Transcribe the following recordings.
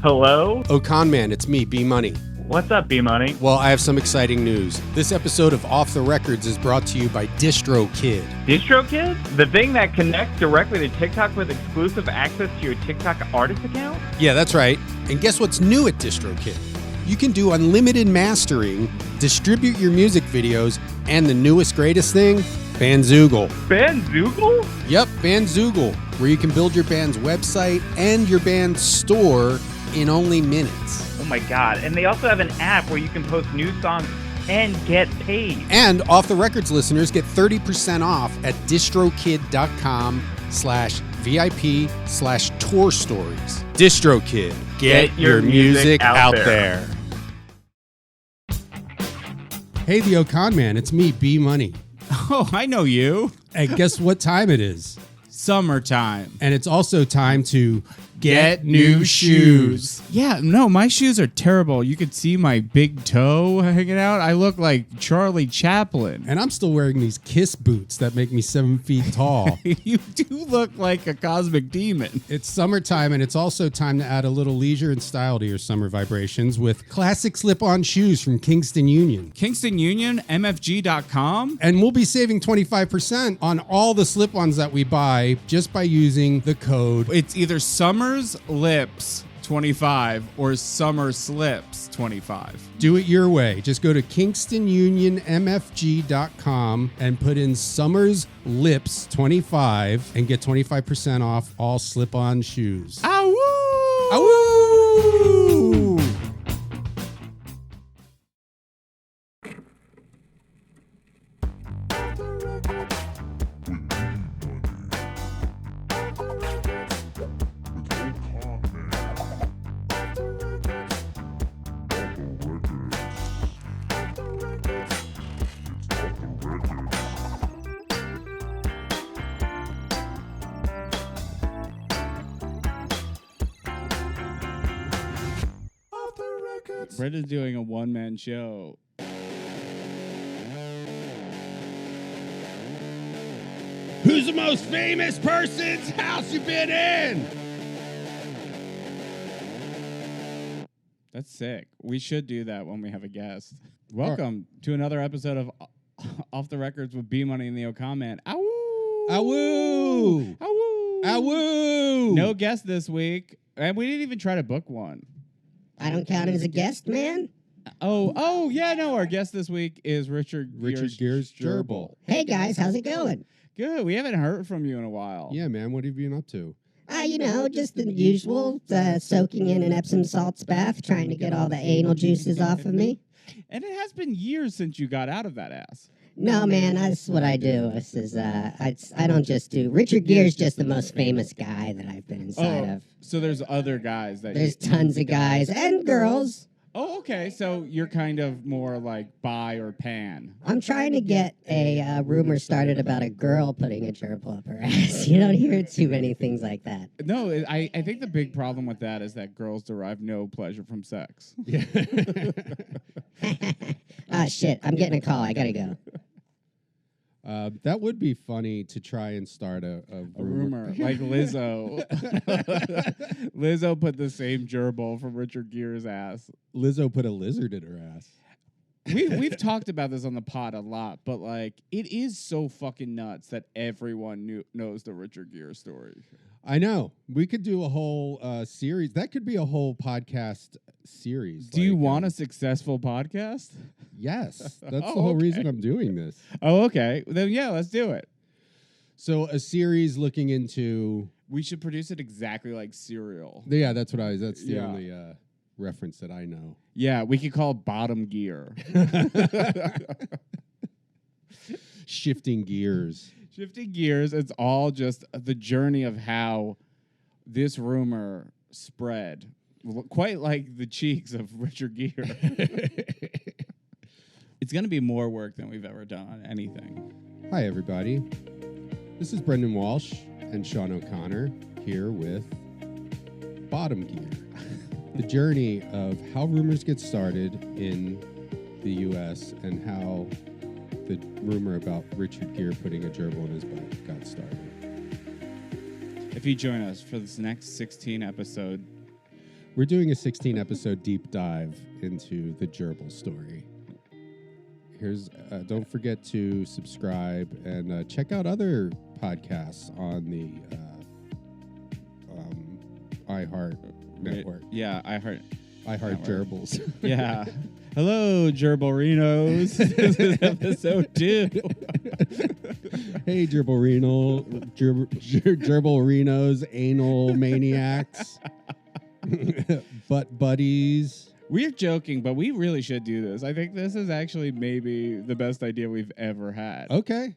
Hello? Oh, con man, it's me, B-Money. What's up, B-Money? Well, I have some exciting news. This episode of Off the Records is brought to you by DistroKid. DistroKid? The thing that connects directly to TikTok with exclusive access to your TikTok artist account? Yeah, that's right. And guess what's new at DistroKid? You can do unlimited mastering, distribute your music videos, and the newest, greatest thing, Bandzoogle. Bandzoogle? Yep, Bandzoogle, where you can build your band's website and your band's store in only minutes. Oh my god. And they also have an app where you can post new songs and get paid. And Off the Records listeners get 30% off at distrokid.com/VIP/tour stories. DistroKid. Get your music out there. Hey, the Ocon Man, it's me, B-Money. Oh, I know you. And guess what time it is? Summertime. And it's also time to get new shoes. Yeah, no, my shoes are terrible. You could see my big toe hanging out. I look like Charlie Chaplin. And I'm still wearing these Kiss boots that make me 7 feet tall. You do look like a cosmic demon. It's summertime, and it's also time to add a little leisure and style to your summer vibrations with classic slip-on shoes from Kingston Union. Kingston Union, MFG.com. And we'll be saving 25% on all the slip-ons that we buy just by using the code. It's either Summer's Lips 25 or Summer Slips 25. Do it your way. Just go to KingstonUnionMFG.com and put in Summer's Lips 25 and get 25% off all slip-on shoes. Ow! Awoo! Brendon's doing a one-man show. Who's the most famous person's house you've been in? That's sick. We should do that when we have a guest. Welcome to another episode of Off the Records with B-Money and the Ocon Man. Awoo! Awoo! Awoo! Awoo! No guest this week, and we didn't even try to book one. I don't count as a guest, man. Oh, yeah, no, our guest this week is Richard Gere's gerbil. Hey, guys, how's it going? Good. We haven't heard from you in a while. Yeah, man, what have you been up to? Just the usual, soaking in an Epsom salts bath, trying to get all the anal juices off of me. And it has been years since you got out of that ass. No, man, that's what I do. I don't just do... Richard Gere's just the most famous guy that I've been inside of. So there's other guys that... There's tons of guys and girls. Oh, okay. So you're kind of more like bi or pan. I'm trying to get a rumor started about a girl putting a gerbil up her ass. You don't hear too many things like that. No, I think the big problem with that is that girls derive no pleasure from sex. Yeah. Shit, I'm getting a call. I gotta go. That would be funny to try and start a rumor. Like Lizzo. Lizzo put the same gerbil from Richard Gere's ass. Lizzo put a lizard in her ass. We've talked about this on the pod a lot, but like it is so fucking nuts that everyone knows the Richard Gere story. I know. We could do a whole series. That could be a whole podcast series. Do you want a successful podcast? Yes. That's the whole reason I'm doing this. Oh, okay. Then yeah, let's do it. So a series looking into... We should produce it exactly like Serial. Yeah, that's the only reference that I know. Yeah, we could call it Bottom Gear. Shifting gears. Shifting gears, it's all just the journey of how this rumor spread, quite like the cheeks of Richard Gere. It's going to be more work than we've ever done on anything. Hi, everybody. This is Brendon Walsh and Sean O'Connor here with Bottom Gear, the journey of how rumors get started in the U.S. and how the rumor about Richard Gere putting a gerbil in his butt got started. If you join us for this next 16 episode, We're doing a 16-episode deep dive into the gerbil story. Here's don't forget to subscribe and check out other podcasts on the iHeart network. Yeah, iHeart gerbils. Yeah. Hello, Gerbilrinos. This is episode 2. Hey, gerbilrinos, anal maniacs, butt buddies. We're joking, but we really should do this. I think this is actually maybe the best idea we've ever had. Okay.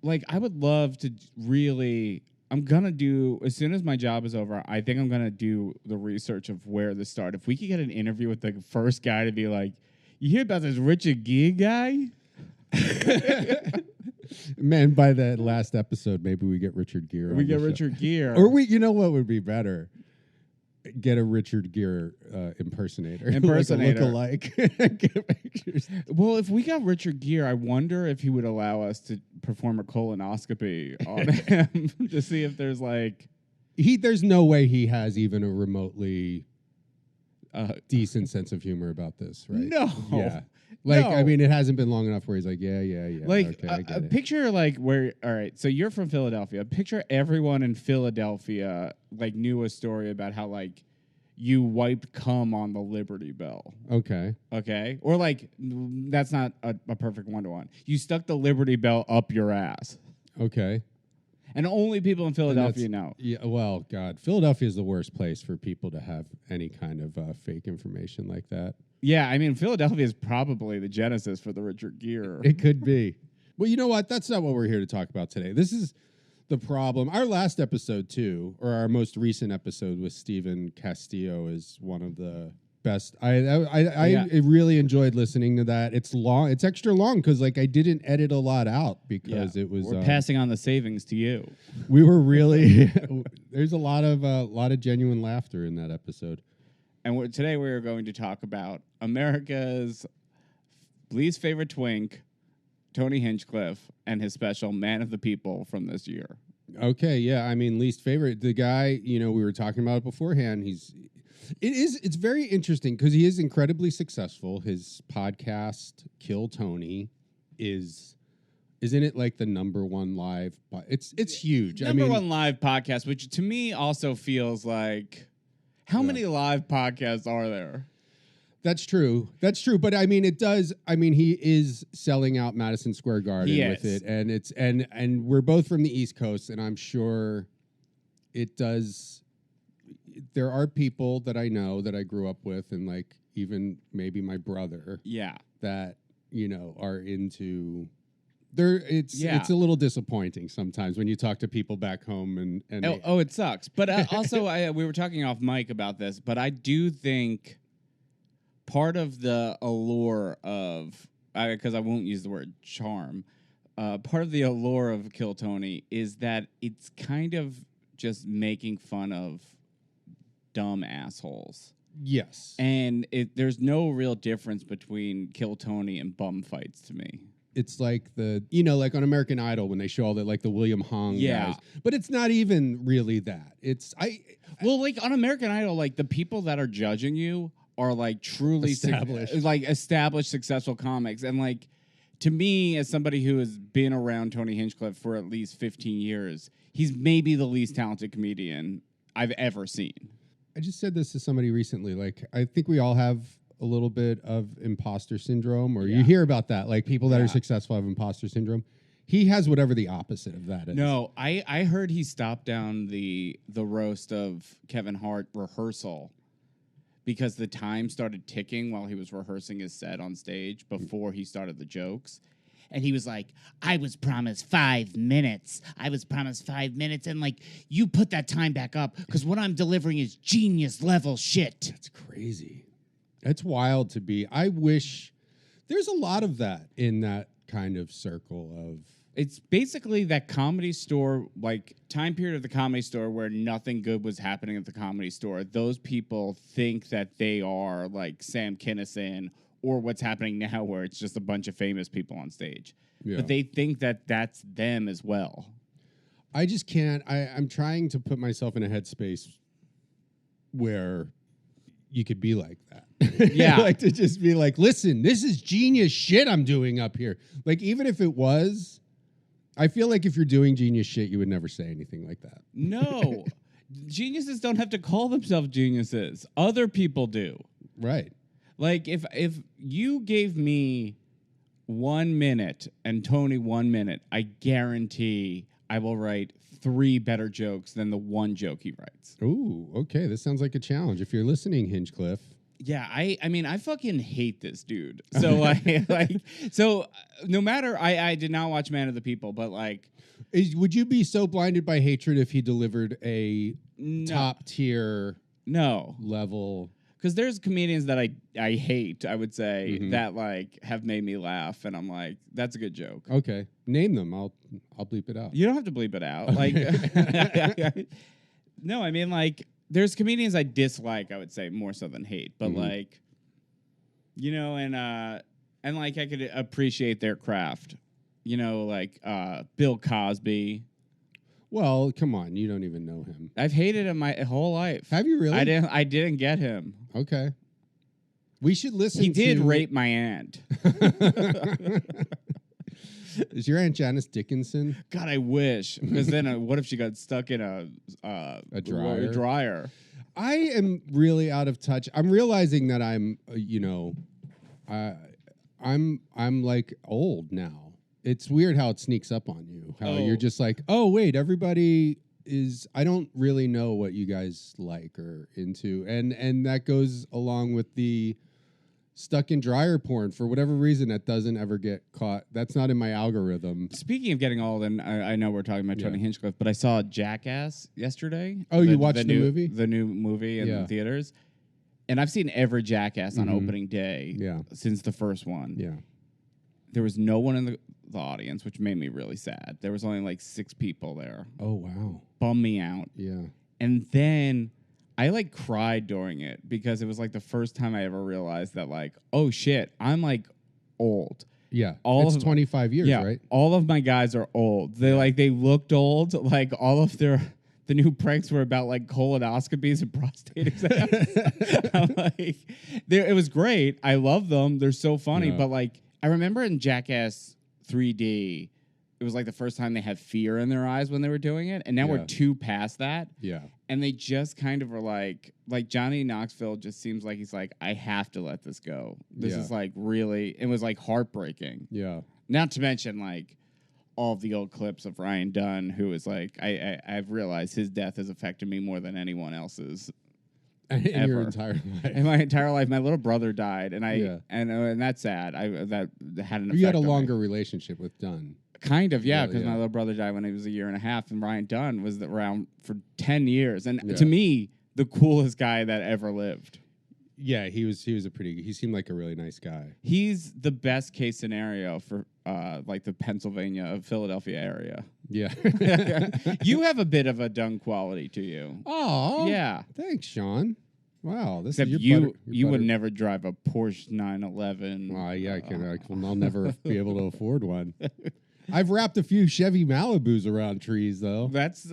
Like, I would love to really... I'm going to do, as soon as my job is over, I think I'm going to do the research of where this started. If we could get an interview with the first guy to be like, you hear about this Richard Gere guy? Man, by that last episode, maybe we get Richard Gere. We get Richard Gere. Or you know what would be better? Get a Richard Gere impersonator. Impersonator. Like a lookalike. Get pictures. Well, if we got Richard Gere, I wonder if he would allow us to perform a colonoscopy on him to see if there's like... There's no way he has even a remotely decent sense of humor about this, right? No. Yeah. Like, No. I mean, it hasn't been long enough where he's like, yeah. Like, Okay, I get it. picture like where, all right, so you're from Philadelphia. Picture everyone in Philadelphia like knew a story about how like you wiped cum on the Liberty Bell. Okay. Okay? Or like, that's not a perfect one-to-one. You stuck the Liberty Bell up your ass. Okay. And only people in Philadelphia know. Yeah, well, God, Philadelphia is the worst place for people to have any kind of fake information like that. Yeah, I mean, Philadelphia is probably the genesis for the Richard Gere. It could be. Well, you know what? That's not what we're here to talk about today. This is the problem. Our last episode, too, or our most recent episode with Stephen Castillo is one of the best. I really enjoyed listening to that. It's long. It's extra long because like I didn't edit a lot out because it was. We're passing on the savings to you. We were really. There's a lot of genuine laughter in that episode. And today we are going to talk about America's least favorite twink, Tony Hinchcliffe, and his special Man of the People from this year. Okay, yeah. I mean, least favorite. The guy, we were talking about it beforehand. It's very interesting because he is incredibly successful. His podcast, Kill Tony, isn't it like the number one live? It's huge. Number one live podcast, which to me also feels like... How many live podcasts are there? That's true. But I mean, he is selling out Madison Square Garden with it, and and we're both from the East Coast, and I'm sure it does. There are people that I know that I grew up with, and like even maybe my brother, that are into. It's a little disappointing sometimes when you talk to people back home and it sucks. But also, we were talking off mic about this, but I do think part of the allure of, because I won't use the word charm, part of the allure of Kill Tony is that it's kind of just making fun of dumb assholes. Yes. And there's no real difference between Kill Tony and bum fights to me. It's like like on American Idol when they show all the William Hung guys. But it's not even really that. Like on American Idol, like the people that are judging you are like truly established successful comics. And like to me, as somebody who has been around Tony Hinchcliffe for at least 15 years, he's maybe the least talented comedian I've ever seen. I just said this to somebody recently. Like, I think we all have a little bit of imposter syndrome, or you hear about that, like people that are successful have imposter syndrome. He has whatever the opposite of that is. No, I heard he stopped down the roast of Kevin Hart rehearsal because the time started ticking while he was rehearsing his set on stage before he started the jokes. And he was like, I was promised 5 minutes. And like, you put that time back up because what I'm delivering is genius level shit. That's crazy. That's wild to be. I wish there's a lot of that in that kind of circle of. It's basically that Comedy Store, like time period of the Comedy Store where nothing good was happening at the Comedy Store. Those people think that they are like Sam Kinison or what's happening now where it's just a bunch of famous people on stage. Yeah. But they think that that's them as well. I just can't. I'm trying to put myself in a headspace where you could be like that. Yeah. Like to just be like, listen, this is genius shit I'm doing up here. Like, even if it was, I feel like if you're doing genius shit, you would never say anything like that. No. Geniuses don't have to call themselves geniuses. Other people do. Right. Like, if you gave me 1 minute and Tony 1 minute, I guarantee I will write 3 better jokes than the one joke he writes. Ooh, okay. This sounds like a challenge. If you're listening, Hinchcliffe. Yeah, I mean, I fucking hate this dude. So no matter, I did not watch Man of the People, but like, Would you be so blinded by hatred if he delivered a top tier no level? Because there's comedians that I hate, I would say, that like have made me laugh, and I'm like, that's a good joke. Okay, name them. I'll bleep it out. You don't have to bleep it out. Like, no, I mean, like, there's comedians I dislike, I would say, more so than hate. But like, you know, and like I could appreciate their craft. You know, like Bill Cosby. Well, come on, you don't even know him. I've hated him my whole life. Have you really? I didn't get him. Okay. We should listen. He did rape my aunt. Is your Aunt Janice Dickinson? God, I wish. Because then, what if she got stuck in a dryer? I am really out of touch. I'm realizing that I'm, I'm like old now. It's weird how it sneaks up on you. How you're just like, oh wait, everybody is. I don't really know what you guys like or into, and that goes along with the stuck in dryer porn for whatever reason that doesn't ever get caught. That's not in my algorithm. Speaking of getting old, and I know we're talking about Tony Hinchcliffe, but I saw Jackass yesterday. Oh, you watched the movie? The new movie in the theaters. And I've seen every Jackass on opening day since the first one. Yeah. There was no one in the audience, which made me really sad. There was only like 6 people there. Oh, wow. Bummed me out. Yeah. And then I like cried during it because it was like the first time I ever realized that like, oh shit, I'm like old. Yeah. It's 25 years, right? All of my guys are old. They looked old. Like all of the new pranks were about like colonoscopies and prostate exams. I'm like, it was great. I love them. They're so funny. But like, I remember in Jackass 3D, it was like the first time they had fear in their eyes when they were doing it. And now we're 2 past that. Yeah. And they just kind of were like Johnny Knoxville just seems like he's like, I have to let this go. This is like really, it was like heartbreaking. Yeah. Not to mention like all of the old clips of Ryan Dunn, who is like, I've realized his death has affected me more than anyone else's. In ever. your entire life. In my entire life, my little brother died, and and that's sad. That had an effect. You had a on longer me. relationship with Dunn. Kind of, yeah, because my little brother died when he was 1.5 years, and Ryan Dunn was around for 10 years, and to me, the coolest guy that ever lived. Yeah, he seemed like a really nice guy. He's the best case scenario for like the Philadelphia area. Yeah. You have a bit of a Dunn quality to you. Oh. Yeah. Thanks, Sean. Wow. This Except is your you would never drive a Porsche 911. Yeah, I'll never be able to afford one. I've wrapped a few Chevy Malibus around trees, though. That's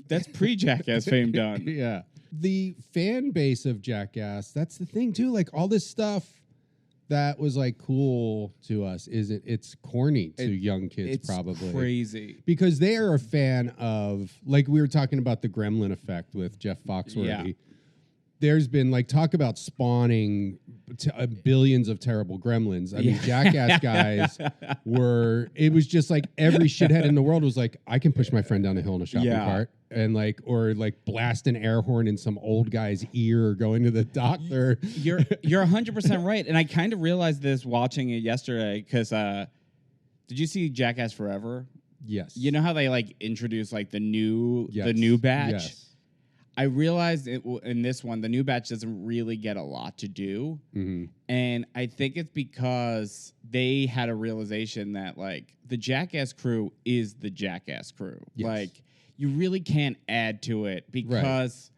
that's pre-Jackass fame done. Yeah. The fan base of Jackass, that's the thing, too. Like, all this stuff that was, like, cool to us, it's corny to young kids, probably. It's crazy. Because they are a fan of, like, we were talking about the Gremlin effect with Jeff Foxworthy. Yeah. There's been, like, talk about spawning billions of terrible gremlins. I mean, Jackass guys it was just like every shithead in the world was like, I can push my friend down a hill in a shopping cart. And or blast an air horn in some old guy's ear going to the doctor. You're 100% right. And I kind of realized this watching it yesterday because did you see Jackass Forever? Yes. You know how they like introduce like the new batch? Yes. I realized in this one, the new batch doesn't really get a lot to do. Mm-hmm. And I think it's because they had a realization that, like, the Jackass crew is the Jackass crew. Yes. Like, you really can't add to it because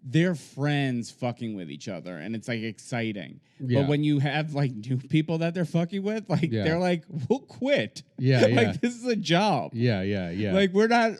they're friends fucking with each other. And it's, like, exciting. Yeah. But when you have, like, new people that they're fucking with, like, they're like, we'll quit. Yeah, Like, this is a job. Yeah. Like, we're not...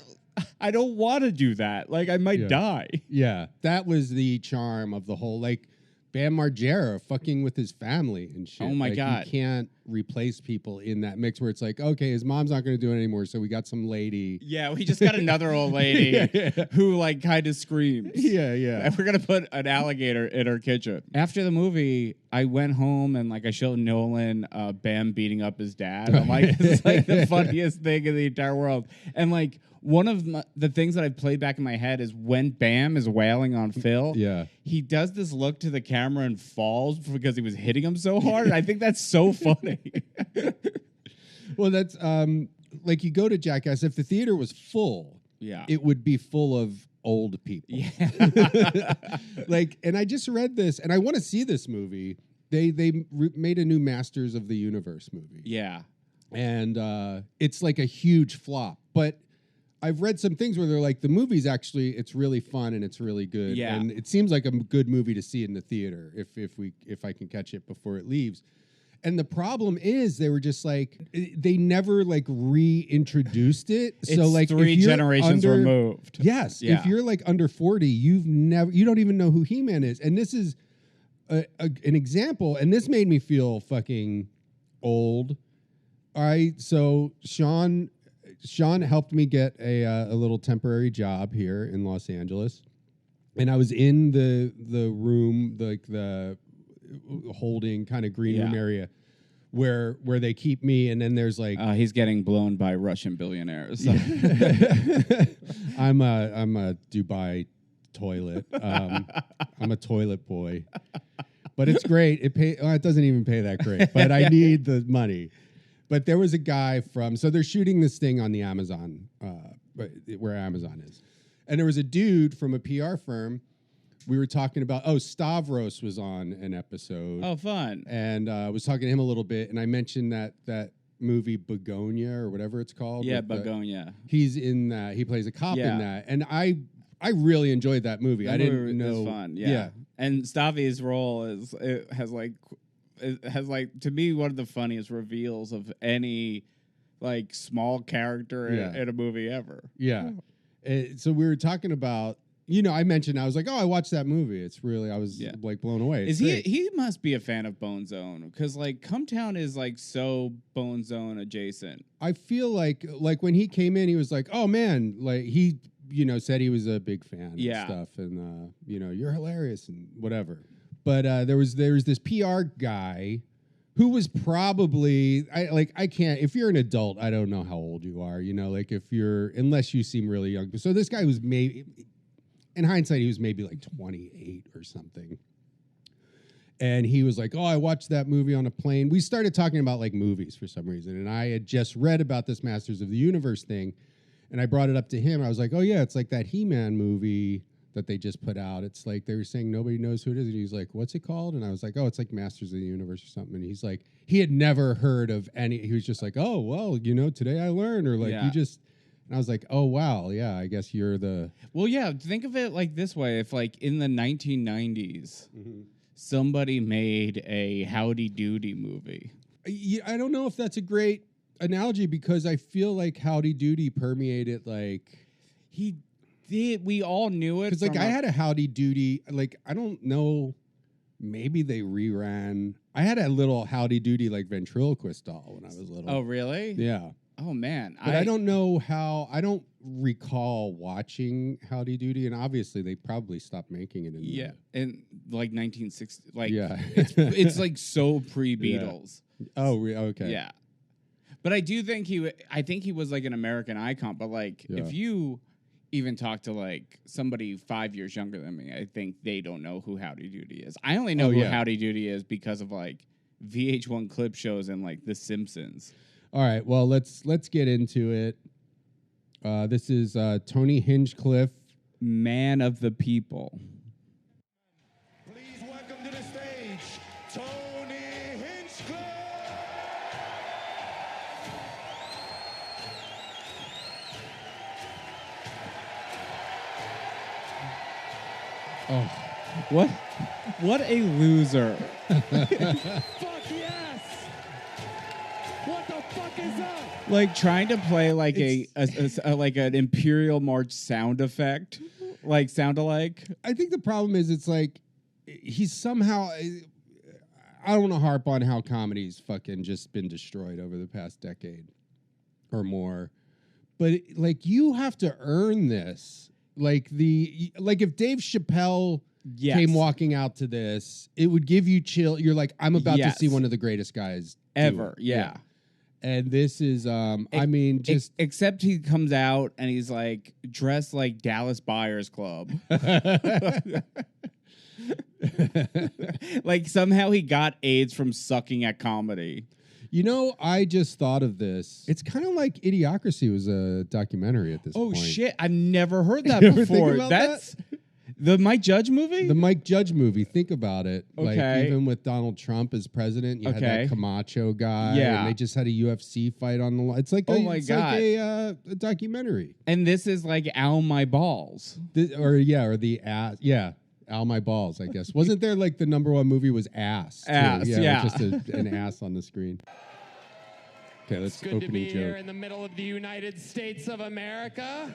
I don't want to do that. Like, I might die. Yeah, that was the charm of the whole, like, Bam Margera fucking with his family and shit. Oh, my like, God. You can't replace people in that mix where it's like, okay, his mom's not going to do it anymore, so we got some lady. Yeah, we just got another old lady who, like, kind of screams. Yeah. And we're going to put an alligator in her kitchen. After the movie, I went home and, like, I showed Nolan Bam beating up his dad. I'm like, this is, like, the funniest thing in the entire world. And, like, one of the things that I've played back in my head is when Bam is wailing on Phil, he does this look to the camera and falls because he was hitting him so hard. I think that's so funny. Well, that's like you go to Jackass. If the theater was full, it would be full of old people. Yeah. Like, and I just read this, and I want to see this movie. They made a new Masters of the Universe movie. Yeah. And it's like a huge flop, but I've read some things where they're like, the movie's actually, it's really fun and it's really good. Yeah. And it seems like a good movie to see in the theater if I can catch it before it leaves. And the problem is they were just like, they never like reintroduced it. It's so like 3 generations removed. Yes. Yeah. If you're like under 40, you don't even know who He-Man is. And this is an example. And this made me feel fucking old. All right. So Sean helped me get a little temporary job here in Los Angeles, and I was in the room, like the holding kind of green room area where they keep me, and then there's like he's getting blown by Russian billionaires. I'm a Dubai toilet. I'm a toilet boy, but it's great. It doesn't even pay that great, but I need the money. But there was a guy so they're shooting this thing on the Amazon, where Amazon is. And there was a dude from a PR firm. We were talking about, Stavros was on an episode. Oh, fun. And I was talking to him a little bit, and I mentioned that movie Begonia or whatever it's called. Yeah, Begonia. He's in that. He plays a cop in that. And I really enjoyed that movie. I didn't know. It was fun, yeah. And Stavi's role has to me one of the funniest reveals of any like small character in a movie ever. Yeah. So we were talking about, I mentioned, I was like, I watched that movie. It's really, I was like blown away. He must be a fan of Bone Zone because like Come Town is like so Bone Zone adjacent. I feel like when he came in, he was like, oh man, like he, said he was a big fan and stuff. And, you're hilarious and whatever. But there was this PR guy who was probably I can't, if you're an adult, I don't know how old you are, like unless you seem really young. So this guy was maybe, in hindsight, he was maybe like 28 or something. And he was like, I watched that movie on a plane. We started talking about like movies for some reason. And I had just read about this Masters of the Universe thing. And I brought it up to him. I was like, it's like that He-Man movie that they just put out. It's like they were saying nobody knows who it is. And he's like, what's it called? And I was like, it's like Masters of the Universe or something. And he's like, he had never heard of any. He was just like, today I learned. Or like, you just, and I was like, oh, wow. Yeah, I guess you're the. Well, yeah, think of it like this way. If like in the 1990s, somebody made a Howdy Doody movie. I don't know if that's a great analogy because I feel like Howdy Doody permeated like. We all knew it. Because, like, I had a Howdy Doody, like, I don't know, maybe they reran. I had a little Howdy Doody, like, ventriloquist doll when I was little. Oh, really? Yeah. Oh, man. But I don't know I don't recall watching Howdy Doody, and obviously they probably stopped making it in in, like, 1960. Like, yeah. it's like, so pre-Beatles. Yeah. Oh, okay. Yeah. But I do think he was, like, an American icon, but, like, if you even talk to like somebody 5 years younger than me, I think they don't know who Howdy Doody is. I only know who Howdy Doody is because of like VH1 clip shows and like The Simpsons. All right, well let's get into it. This is Tony Hinchcliffe, Man of the People. Please welcome to the stage, Tony Hinchcliffe. Oh, what a loser. Fuck yes! What the fuck is up? like trying to play like a like an Imperial March sound effect, like sound alike. I think the problem is it's like he's somehow. I don't want to harp on how comedy's fucking just been destroyed over the past decade or more, but like you have to earn this. Like if Dave Chappelle came walking out to this, it would give you chill. You're like, I'm about to see one of the greatest guys ever. Yeah. And this is, except he comes out and he's like dressed like Dallas Buyers Club. Like somehow he got AIDS from sucking at comedy. You know, I just thought of this. It's kind of like Idiocracy was a documentary at this point. Oh shit! I've never heard that You ever before. think about That's the Mike Judge movie. The Mike Judge movie. Think about it. Okay. Like even with Donald Trump as president, you had that Camacho guy. Yeah. And they just had a UFC fight on the line. It's like like a documentary. And this is like Ow My Balls. Or the ass. Yeah. Ow My Balls, I guess. Wasn't there like the #1 movie was Ass? Too? Ass, yeah. Just an ass on the screen. Okay, let's It's good to be here in the middle of the United States of America.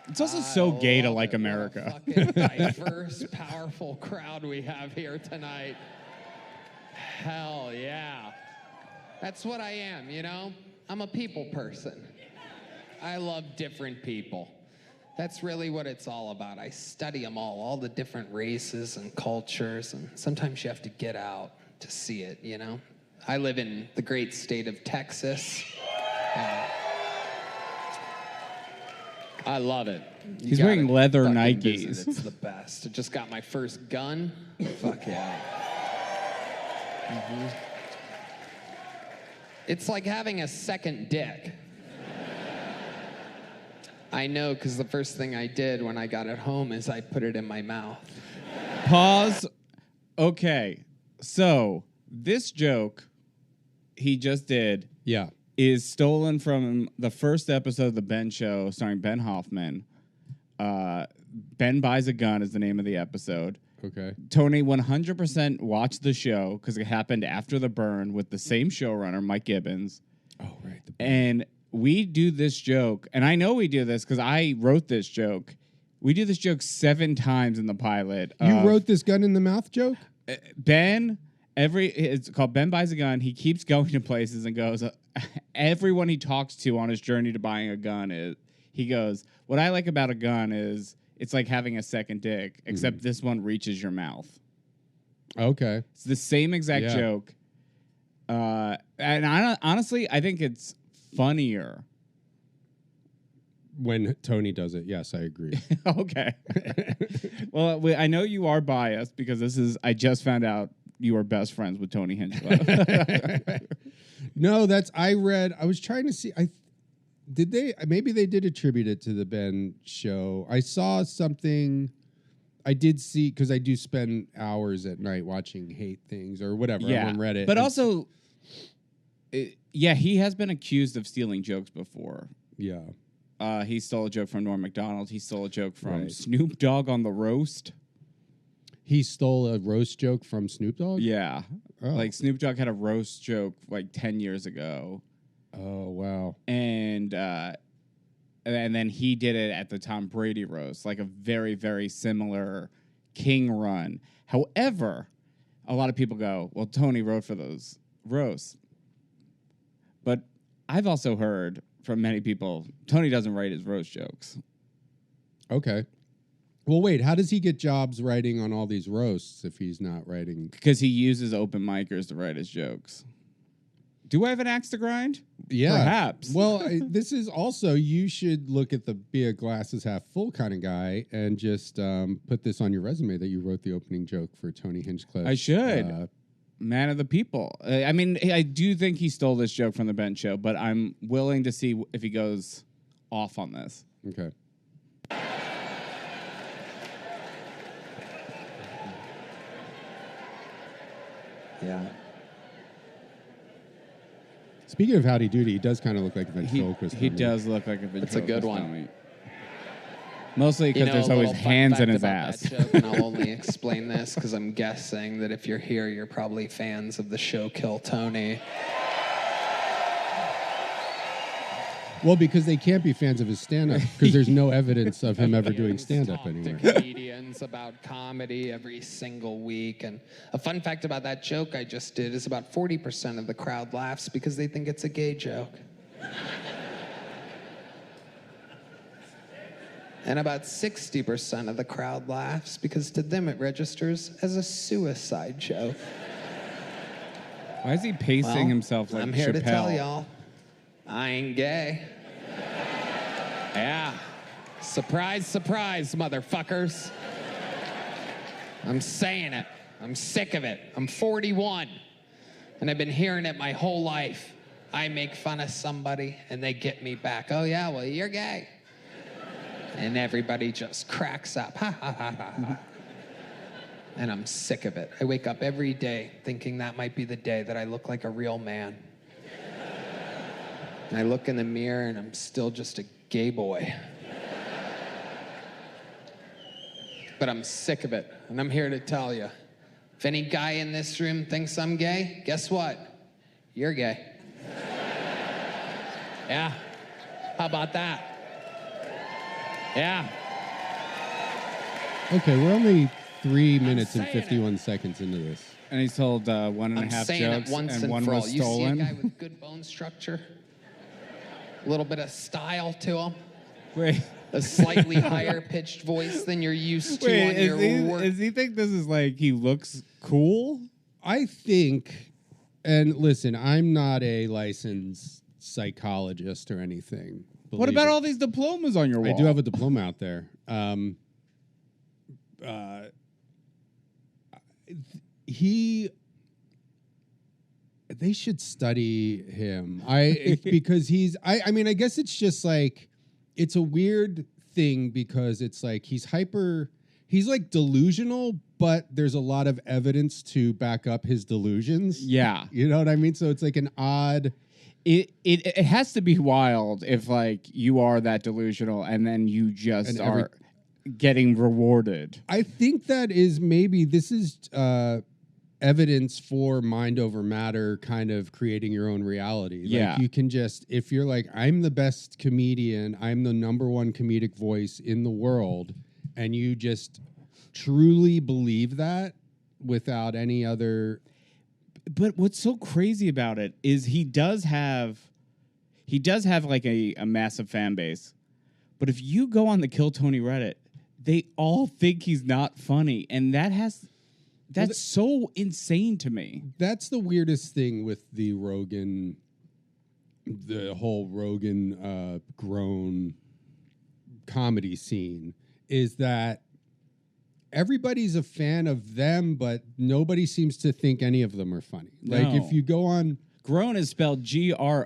It's also so gay to like America. What a fucking diverse, powerful crowd we have here tonight. Hell yeah. That's what I am, you know? I'm a people person. I love different people. That's really what it's all about. I study them all the different races and cultures, and sometimes you have to get out to see it, you know? I live in the great state of Texas. I love it. He's wearing leather Nikes. Visit. It's the best. I just got my first gun. Fuck yeah. Mm-hmm. It's like having a second dick. I know, because the first thing I did when I got it home is I put it in my mouth. Pause. Okay. So, this joke he just did is stolen from the first episode of The Ben Show starring Ben Hoffman. Ben Buys a Gun is the name of the episode. Okay. Tony 100% watched the show because it happened after the burn with the same showrunner, Mike Gibbons. Oh, right. And we do this joke, and I know we do this because I wrote this joke. We do this joke 7 times in the pilot. You wrote this gun in the mouth joke? Ben, it's called Ben Buys a Gun. He keeps going to places and goes, everyone he talks to on his journey to buying a gun he goes, what I like about a gun is it's like having a second dick, except this one reaches your mouth. Okay. It's the same exact joke. And honestly, I think it's funnier when Tony does it. Yes, I agree. Okay. Well, I know you are biased because I just found out you are best friends with Tony Hinchcliffe. No, I was trying to see. Maybe they did attribute it to the Ben show. I saw something. I did see, because I do spend hours at night watching hate things or whatever on Reddit. But also, he has been accused of stealing jokes before. Yeah. He stole a joke from Norm Macdonald. He stole a joke from Snoop Dogg on the roast. He stole a roast joke from Snoop Dogg? Yeah. Oh. Like Snoop Dogg had a roast joke like 10 years ago. Oh, wow. And then he did it at the Tom Brady roast, like a very, very similar King run. However, a lot of people go, well, Tony wrote for those roasts. But I've also heard from many people, Tony doesn't write his roast jokes. Okay. Well, wait, how does he get jobs writing on all these roasts if he's not writing? Because he uses open micers to write his jokes. Do I have an axe to grind? Yeah. Perhaps. Well, this is also, you should look at the be a glasses half full kind of guy and just put this on your resume that you wrote the opening joke for Tony Hinchcliffe. I should. Man of the people. I mean, I do think he stole this joke from the Ben Show, but I'm willing to see if he goes off on this. Okay. Yeah. Speaking of Howdy Doody, he does kind of look like a ventriloquist. He does look like a ventriloquist. That's a good one. Dummy. Mostly because there's a always little fun hands in fact his about ass. that joke, and I'll only explain this because I'm guessing that if you're here, you're probably fans of the show Kill Tony. Well, because they can't be fans of his stand-up because there's no evidence of him ever doing stand-up Talk anywhere. to comedians about comedy every single week. And a fun fact about that joke I just did is about 40% of the crowd laughs because they think it's a gay joke. And about 60% of the crowd laughs because to them it registers as a suicide joke. Why is he pacing Well, himself like I'm here to tell Chappelle? y'all, I ain't gay. Yeah. Surprise, surprise, motherfuckers. I'm saying it. I'm sick of it. I'm 41, and I've been hearing it my whole life. I make fun of somebody, and they get me back. Oh, yeah, well, you're gay. And everybody just cracks up. Ha, ha, ha, ha, ha. And I'm sick of it. I wake up every day thinking that might be the day that I look like a real man. And I look in the mirror and I'm still just a gay boy. But I'm sick of it, and I'm here to tell you, if any guy in this room thinks I'm gay, guess what? You're gay. Yeah. How about that? Yeah. Okay, we're only 3 minutes and saying it. 51 seconds into this. And he's told 1.5 I'm saying jokes, it once and and one for all. was You see a guy stolen. with good bone structure, a little bit of style to him, Wait, a slightly higher pitched voice than you're used to on your work. does he think this is like he looks cool? I think, and listen, I'm not a licensed psychologist or anything. What believe about it. all these diplomas on your wall? I do have a diploma out there. They should study him. Because I mean, I guess it's just like, it's a weird thing because it's like he's like delusional, but there's a lot of evidence to back up his delusions. Yeah. You know what I mean? So it's like an odd. It has to be wild if like you are that delusional and then you just And are getting rewarded. I think that is maybe this is evidence for mind over matter, kind of creating your own reality. Yeah. Like you can just, if you're like, I'm the best comedian, I'm the #1 comedic voice in the world, and you just truly believe that without any other. But what's so crazy about it is he does have like a massive fan base. But if you go on the Kill Tony Reddit, they all think he's not funny, and that's so insane to me. That's the weirdest thing with the whole Rogan grown comedy scene is that everybody's a fan of them, but nobody seems to think any of them are funny. Like No. if you go on Grown is spelled Groan.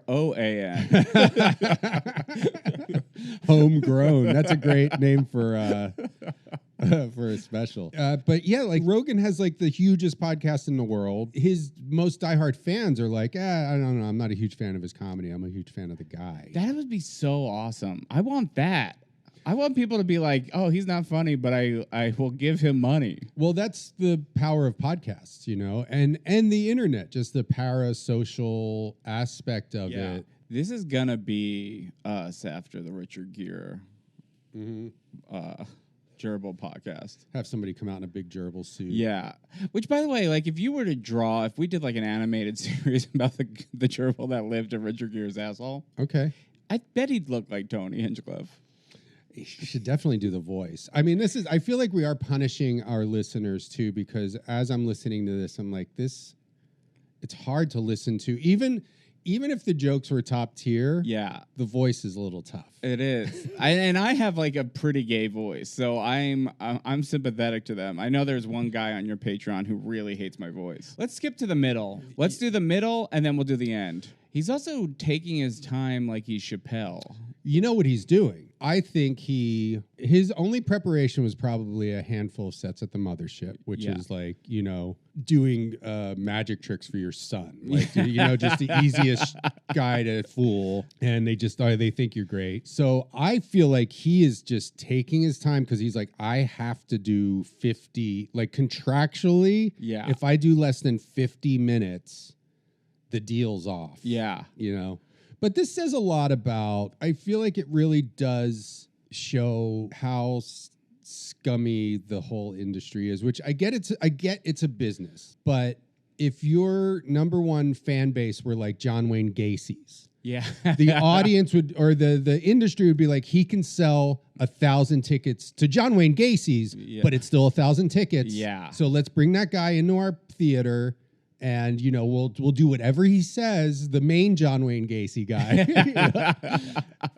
Homegrown, that's a great name for a special. But yeah, like Rogan has like the hugest podcast in the world. His most diehard fans are like, I don't know, I'm not a huge fan of his comedy. I'm a huge fan of the guy. That would be so awesome. I want that. I want people to be like, oh, he's not funny, but I will give him money. Well, that's the power of podcasts, you know, and the internet, just the parasocial aspect of it. This is gonna be us after the Richard Gere gerbil podcast. Have somebody come out in a big gerbil suit. Yeah. Which, by the way, like if you were to draw, if we did like an animated series about the gerbil that lived in Richard Gere's asshole, Okay. I bet he'd look like Tony Hinchcliffe. You should definitely do the voice. I mean, I feel like we are punishing our listeners too, because as I'm listening to this, I'm like, it's hard to listen to. Even if the jokes were top tier, Yeah. the voice is a little tough. It is. I have like a pretty gay voice, so I'm sympathetic to them. I know there's one guy on your Patreon who really hates my voice. Let's skip to the middle. Let's do the middle, and then we'll do the end. He's also taking his time like he's Chappelle. You know what he's doing. I think his only preparation was probably a handful of sets at the mothership, which is like, doing magic tricks for your son. Like, just the easiest guy to fool. And they think you're great. So I feel like he is just taking his time because he's like, I have to do 50, like contractually. Yeah. If I do less than 50 minutes, the deal's off. Yeah. But this says a lot about, I feel like it really does show how scummy the whole industry is, which I get it's a business. But if your number one fan base were like John Wayne Gacy's, Yeah. the audience would, or the industry would be like, he can sell 1,000 tickets to John Wayne Gacy's, but it's still 1,000 tickets. Yeah. So let's bring that guy into our theater. And, we'll do whatever he says, the main John Wayne Gacy guy.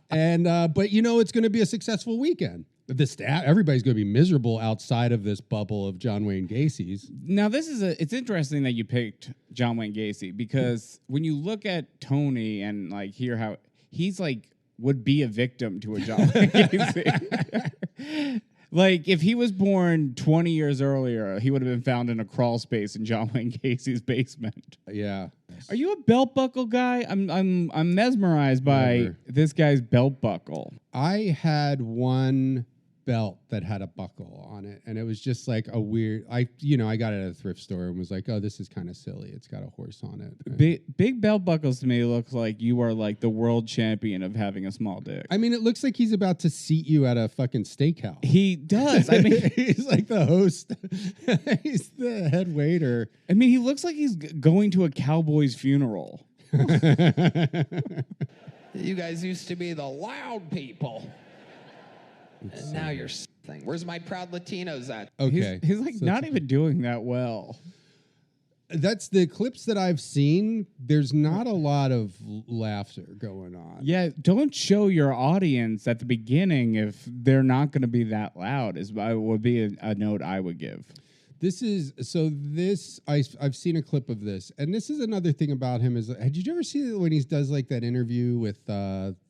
And, but, it's going to be a successful weekend. The staff, everybody's going to be miserable outside of this bubble of John Wayne Gacy's. Now, it's interesting that you picked John Wayne Gacy because when you look at Tony and like hear how he's like would be a victim to a John Wayne Gacy. Like, if he was born 20 years earlier, he would have been found in a crawl space in John Wayne Gacy's basement. Yeah. Are you a belt buckle guy? I'm mesmerized by this guy's belt buckle. I had one belt that had a buckle on it, and it was just like a weird. I got it at a thrift store and was like, "Oh, this is kind of silly. It's got a horse on it." Big belt buckles to me looks like you are like the world champion of having a small dick. I mean, it looks like he's about to seat you at a fucking steakhouse. He does. I mean, he's like the host. He's the head waiter. I mean, he looks like he's going to a cowboy's funeral. You guys used to be the loud people. And now you're something. Where's my proud Latinos at? Okay. He's like not even doing that well. That's the clips that I've seen. There's not a lot of laughter going on. Yeah, don't show your audience at the beginning if they're not going to be that loud. Would be a note I would give. I've seen a clip of this, and this is another thing about him is, did you ever see when he does like that interview with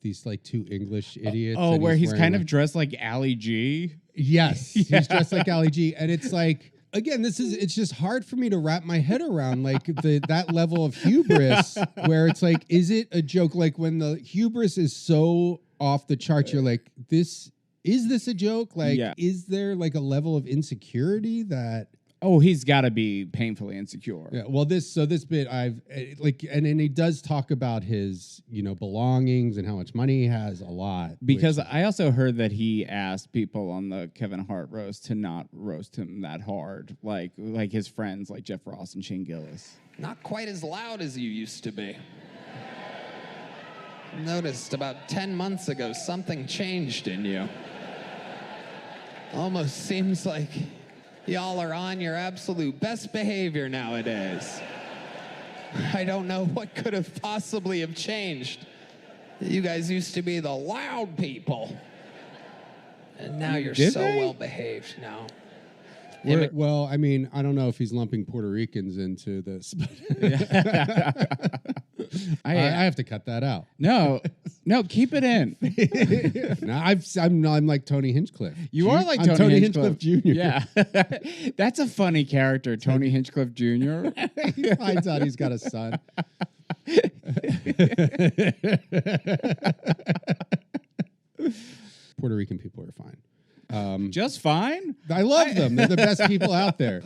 these like two English idiots? Where he's kind of dressed like Ali G? Yes, he's dressed like Ali G, and it's like, again, it's just hard for me to wrap my head around like that level of hubris where it's like, is it a joke? Like when the hubris is so off the charts, you're like, is this a joke? Like, is there like a level of insecurity that? Oh, he's got to be painfully insecure. Yeah. Well, this bit and he does talk about his, belongings and how much money he has, a lot. Because I also heard that he asked people on the Kevin Hart roast to not roast him that hard, like his friends like Jeff Ross and Shane Gillis. Not quite as loud as you used to be. Noticed about 10 months ago something changed in you. Almost seems like y'all are on your absolute best behavior nowadays. I don't know what could have possibly have changed. You guys used to be the loud people. And now you're so well behaved now. Well, I mean, I don't know if he's lumping Puerto Ricans into this, but I have to cut that out. No, keep it in. No, I'm like Tony Hinchcliffe. You are like I'm Tony Hinchcliffe Jr. Yeah, that's a funny character, Tony Hinchcliffe Jr. He finds out he's got a son. Puerto Rican people are fine. Just fine? I love them. They're the best people out there.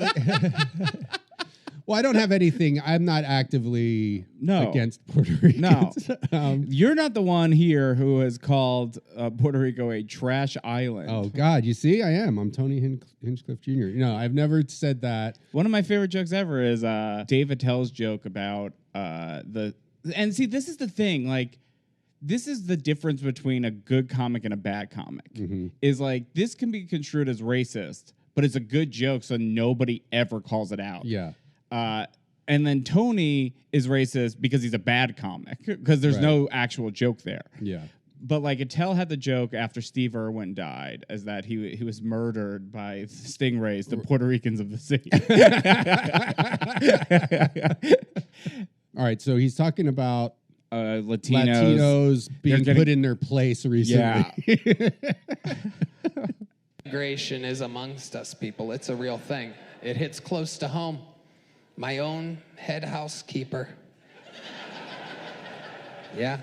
Well, I don't have anything. I'm not actively against Puerto Ricans. No. You're not the one here who has called Puerto Rico a trash island. Oh, God. You see, I am. I'm Tony Hinchcliffe Jr. No, I've never said that. One of my favorite jokes ever is Dave Attell's joke about and see, this is the thing. Like, this is the difference between a good comic and a bad comic. Mm-hmm. Is like, this can be construed as racist, but it's a good joke, so nobody ever calls it out. Yeah. And then Tony is racist because he's a bad comic, because there's no actual joke there. Yeah. But like Attell had the joke after Steve Irwin died, as that he was murdered by stingrays, the Puerto Ricans of the sea. All right, so he's talking about Latinos being getting- put in their place recently. Yeah. Migration is amongst us, people. It's a real thing. It hits close to home. My own head housekeeper. Yeah,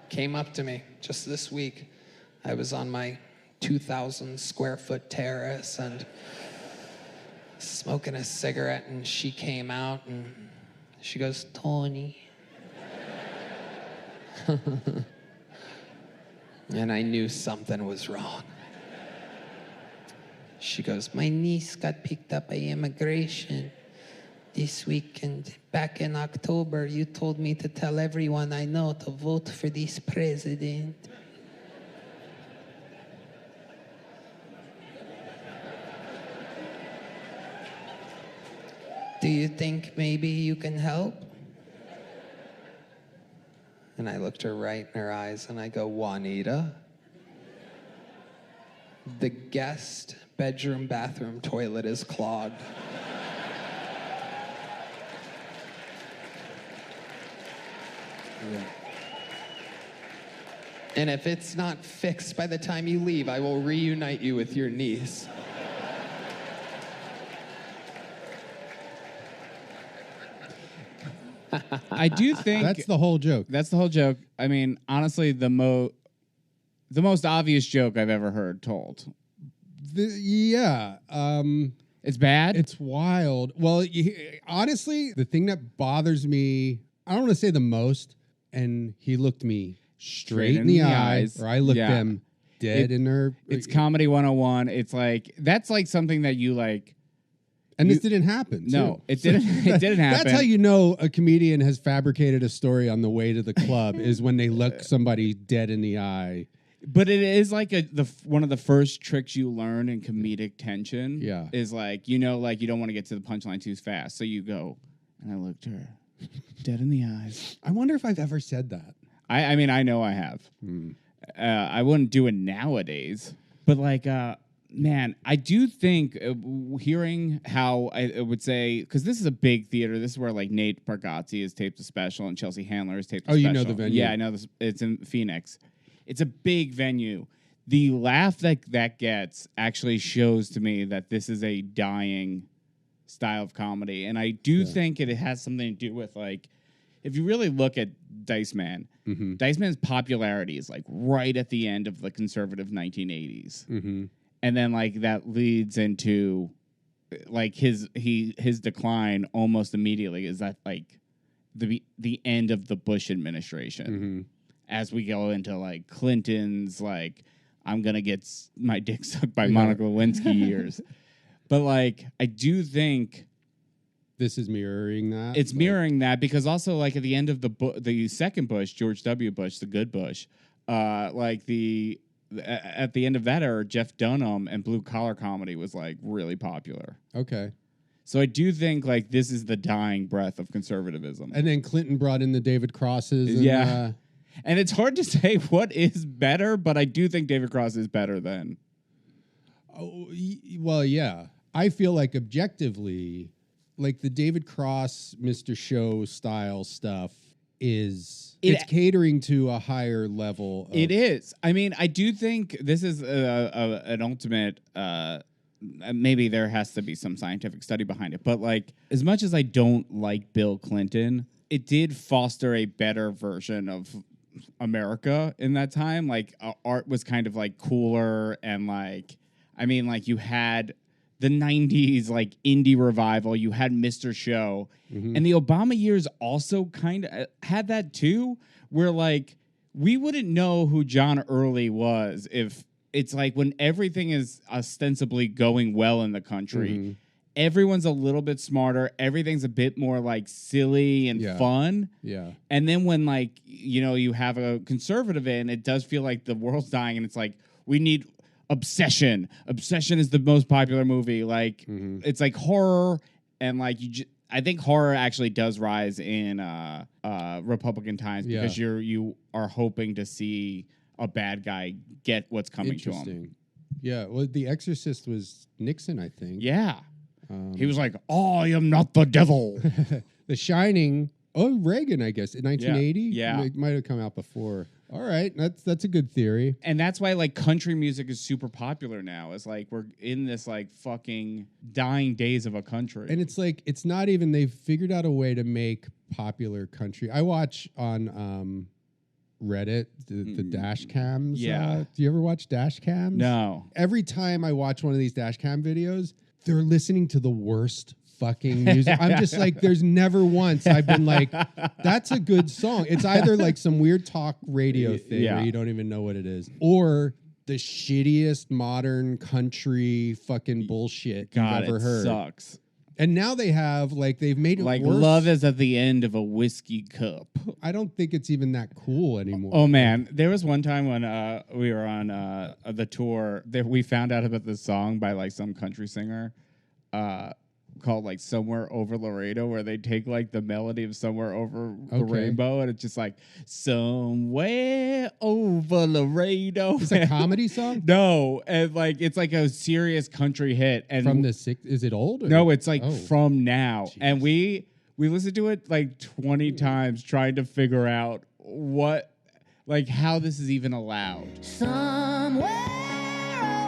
came up to me just this week. I was on my 2,000 square foot terrace and smoking a cigarette, and she came out and she goes, Tony. And I knew something was wrong. She goes, my niece got picked up by immigration this week, and back in October, you told me to tell everyone I know to vote for this president. Do you think maybe you can help? And I looked her right in her eyes and I go, Juanita, the guest bedroom bathroom toilet is clogged. Yeah. And if it's not fixed by the time you leave, I will reunite you with your niece. I do think That's the whole joke. that's the whole joke. I mean, honestly, the most obvious joke I've ever heard told. Yeah. It's bad. It's wild. Well, honestly, the thing that bothers me, I don't want to say the most, and he looked me straight in the eyes, or I looked Yeah. them dead in their... It's comedy 101. It's like that's like something that you like. And this didn't happen. No, too. it didn't. It didn't happen. That's how you know a comedian has fabricated a story on the way to the club is when they look somebody dead in the eye. But it is like one of the first tricks you learn in comedic tension. Yeah. Is like, like you don't want to get to the punchline too fast. So you go, and I looked her dead in the eyes. I wonder if I've ever said that. I mean, I know I have. I wouldn't do it nowadays. But like, man, I do think hearing how I would say, because this is a big theater. This is where like Nate Bargatze has taped a special and Chelsea Handler has taped a special. Oh, you know the venue? Yeah, I know this. It's in Phoenix. It's a big venue. The laugh that gets actually shows to me that this is a dying style of comedy. And I do think it has something to do with, like, if you really look at Dice Man, Dice Man's popularity is, like, right at the end of the conservative 1980s. And then, like, that leads into, like, his decline almost immediately is that, like, the end of the Bush administration. As we go into like Clinton's, like, I'm gonna get my dick sucked by Monica Lewinsky years, but like I do think this is mirroring that. It's mirroring that because also like at the end of the second Bush, George W. Bush, the good Bush, like at the end of that era, Jeff Dunham and blue collar comedy was like really popular. Okay. So I do think like this is the dying breath of conservatism. And then Clinton brought in the David Crosses. And, and it's hard to say what is better, but I do think David Cross is better than. Oh, well, yeah. I feel like objectively, like the David Cross, Mr. Show style stuff it's catering to a higher level. It is. I mean, I do think this is an ultimate. Maybe there has to be some scientific study behind it, but like as much as I don't like Bill Clinton, it did foster a better version of America in that time. Like art was kind of like cooler and like, I mean, like you had the 90s like indie revival, you had Mr. Show, and the Obama years also kind of had that too, where like we wouldn't know who John Early was if it's like when everything is ostensibly going well in the country, everyone's a little bit smarter. Everything's a bit more like silly and fun. Yeah. And then when like, you have a conservative in, it does feel like the world's dying and it's like, we need Obsession. Obsession is the most popular movie. Like it's like horror and like I think horror actually does rise in Republican times because you are hoping to see a bad guy get what's coming to him. Yeah, well, The Exorcist was Nixon, I think. Yeah. He was like, I am not the devil. The Shining Oh, Reagan, I guess in 1980. Yeah. It might have come out before. All right, that's a good theory. And that's why like country music is super popular now. It's like we're in this like fucking dying days of a country. And it's like it's not even they've figured out a way to make popular country. I watch on Reddit the dash cams. Yeah. Do you ever watch dash cams? No. Every time I watch one of these dash cam videos, they're listening to the worst fucking music. I'm just like, there's never once I've been like, that's a good song. It's either like some weird talk radio thing where you don't even know what it is, or the shittiest modern country fucking bullshit you've ever heard. Sucks. And now they have they've made it like worse. love is at the end of a whiskey cup. I don't think it's even that cool anymore. Oh man, there was one time when we were on the tour that we found out about this song by like some country singer called like Somewhere Over Laredo, where they take like the melody of Somewhere Over the Rainbow and it's just like Somewhere Over Laredo. It's a comedy song? No, and like it's like a serious country hit. And from the is it old? Or? No, it's like from now. Jeez. And we listened to it like 20 times trying to figure out how this is even allowed. Somewhere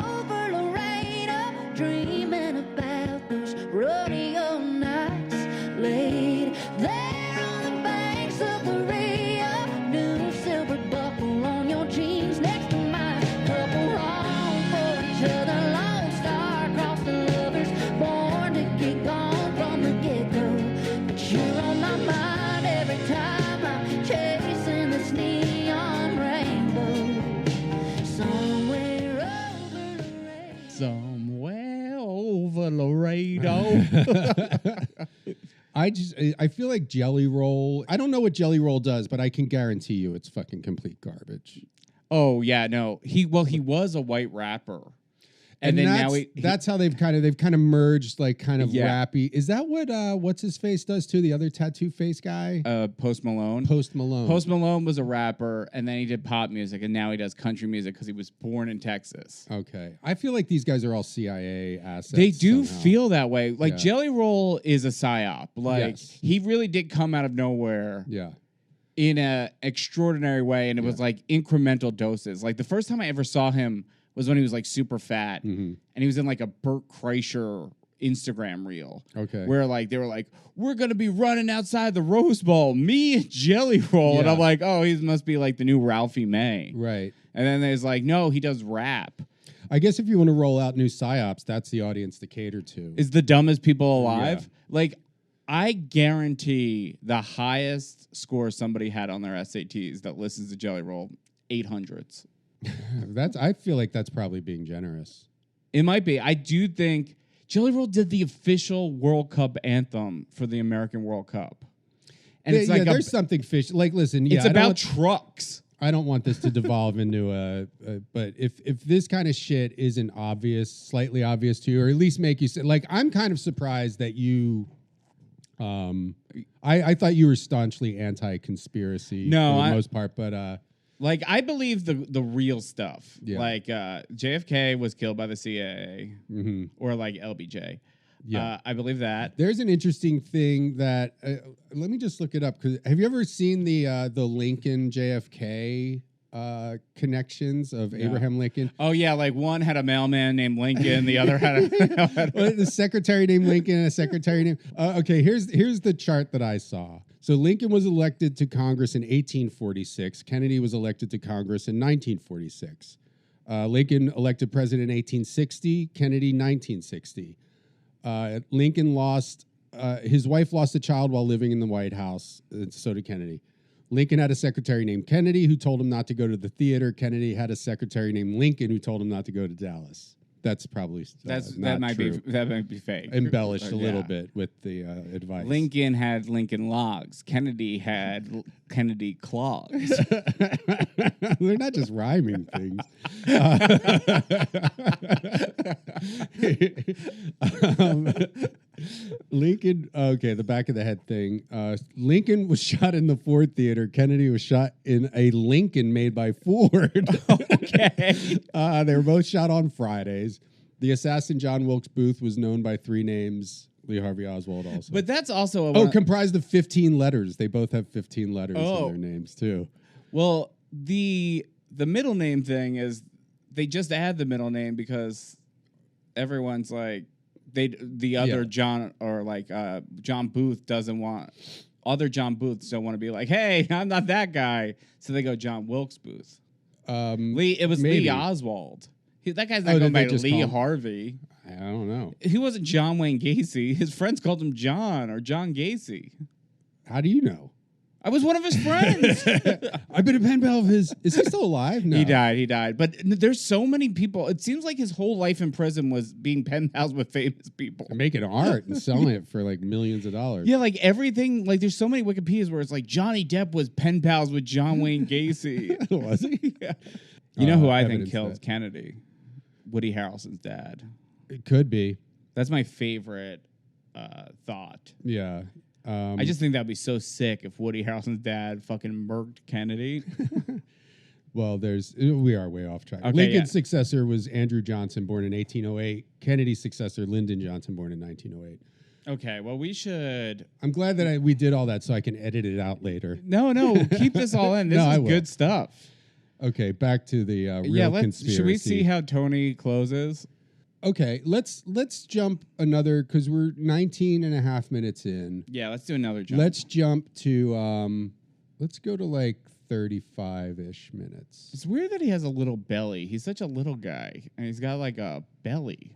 over Laredo, dreaming about those rodeo nights, laid there on the banks of the Rio, new silver buckle on your jeans next to mine, couple wrong for each other, lone star across the lovers, born to get gone from the get-go, but you're on my mind every time I'm chasing this neon rainbow. Somewhere over Laredo. I feel like Jelly Roll. I don't know what Jelly Roll does, but I can guarantee you it's fucking complete garbage. Oh yeah, no. He was a white rapper. And then now that's how they've kind of merged rappy. Is that what what's his face does too? The other tattoo face guy? Post Malone. Post Malone. Post Malone was a rapper, and then he did pop music, and now he does country music because he was born in Texas. Okay. I feel like these guys are all CIA assets. They do somehow. feel that way. Like Jelly Roll is a psyop. Like he really did come out of nowhere. Yeah. In an extraordinary way, and it was like incremental doses. Like the first time I ever saw him was when he was like super fat, and he was in like a Burt Kreischer Instagram reel. Okay. Where like they were like, we're gonna be running outside the Rose Bowl, me and Jelly Roll. And I'm like, oh, he must be like the new Ralphie May. Right. And then there's like, no, he does rap. I guess if you want to roll out new psyops, that's the audience to cater to. Is the dumbest people alive? Yeah. Like, I guarantee the highest score somebody had on their SATs that listens to Jelly Roll, 800s. I feel like that's probably being generous. It might be. I do think Jelly Roll did the official World Cup anthem for the American World Cup. And it's like there's something fish. Like, listen, it's about trucks. I don't want this to devolve into but if this kind of shit isn't obvious, slightly obvious to you, or at least make you like, I'm kind of surprised that you. I thought you were staunchly anti-conspiracy for the most part, but like I believe the real stuff. Yeah. Like JFK was killed by the CIA or like LBJ. Yeah, I believe that. There's an interesting thing that let me just look it up. Because have you ever seen the Lincoln JFK connections of Abraham Lincoln? Oh yeah, like one had a mailman named Lincoln, the other had the secretary named Lincoln and a secretary named. Okay, here's the chart that I saw. So Lincoln was elected to Congress in 1846. Kennedy was elected to Congress in 1946. Lincoln elected president in 1860. Kennedy 1960. Lincoln lost. His wife lost a child while living in the White House. So did Kennedy. Lincoln had a secretary named Kennedy who told him not to go to the theater. Kennedy had a secretary named Lincoln who told him not to go to Dallas. That's probably that might be fake. Embellished a little bit with the advice. Lincoln had Lincoln Logs. Kennedy had Kennedy Clogs. They're not just rhyming things. Lincoln, okay, the back of the head thing. Lincoln was shot in the Ford Theater. Kennedy was shot in a Lincoln made by Ford. Okay. They were both shot on Fridays. The assassin, John Wilkes Booth, was known by three names. Lee Harvey Oswald also. But that's also comprised of 15 letters. They both have 15 letters in their names too. Well, the middle name thing is they just add the middle name because everyone's like the other John or like John Booth doesn't want other John Booths don't want to be like, hey, I'm not that guy, so they go John Wilkes Booth. Lee Oswald. That guy's not going by Lee Harvey. I don't know. He wasn't John Wayne Gacy. His friends called him John or John Gacy. How do you know? I was one of his friends. I've been a pen pal of his. Is he still alive? No. He died. But there's so many people. It seems like his whole life in prison was being pen pals with famous people. And making art and selling it for like millions of dollars. Yeah, like everything. Like there's so many Wikipedias where it's like Johnny Depp was pen pals with John Wayne Gacy. Was he? Yeah. You know who I think killed Kennedy? Woody Harrelson's dad. It could be. That's my favorite thought. Yeah. I just think that'd be so sick if Woody Harrelson's dad fucking murked Kennedy. Well, we are way off track. Okay, Lincoln's successor was Andrew Johnson, born in 1808. Kennedy's successor, Lyndon Johnson, born in 1908. Okay, well, we should... I'm glad that we did all that so I can edit it out later. No, keep this all in. This is good stuff. Okay, back to the real conspiracy. Should we see how Tony closes? Okay, let's jump another, because we're 19 and a half minutes in. Yeah, let's do another jump. Let's jump to, let's go to like 35-ish minutes. It's weird that he has a little belly. He's such a little guy, and he's got like a belly.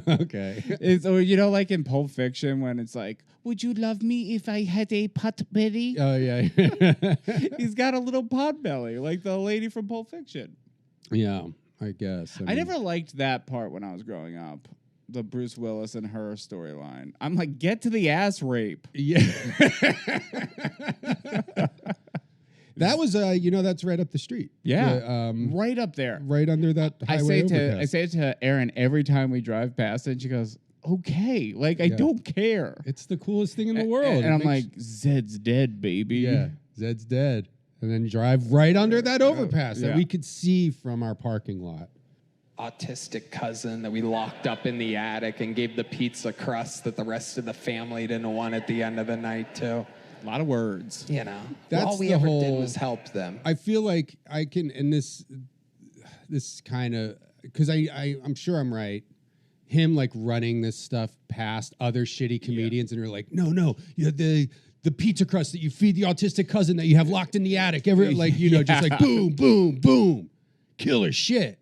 Okay. Or you know, like in Pulp Fiction when it's like, would you love me if I had a pot belly? Oh, yeah. He's got a little pot belly, like the lady from Pulp Fiction. Yeah, I guess. I never liked that part when I was growing up. The Bruce Willis and her storyline. I'm like, get to the ass rape. Yeah. That was, that's right up the street. Yeah, right up there. Right under that highway overpass. I say it to Erin every time we drive past it, and she goes, okay. Like, I don't care. It's the coolest thing in the world. And I'm like, Zed's dead, baby. Yeah, Zed's dead. And then drive right under that overpass that we could see from our parking lot. Autistic cousin that we locked up in the attic and gave the pizza crust that the rest of the family didn't want at the end of the night, too. A lot of words. You know, that's all we ever did was help them. I feel like I can, and this kind of, because I'm sure I'm right. Him like running this stuff past other shitty comedians, and you're like, no, you have the pizza crust that you feed the autistic cousin that you have locked in the attic. Just like boom, boom, boom, killer shit.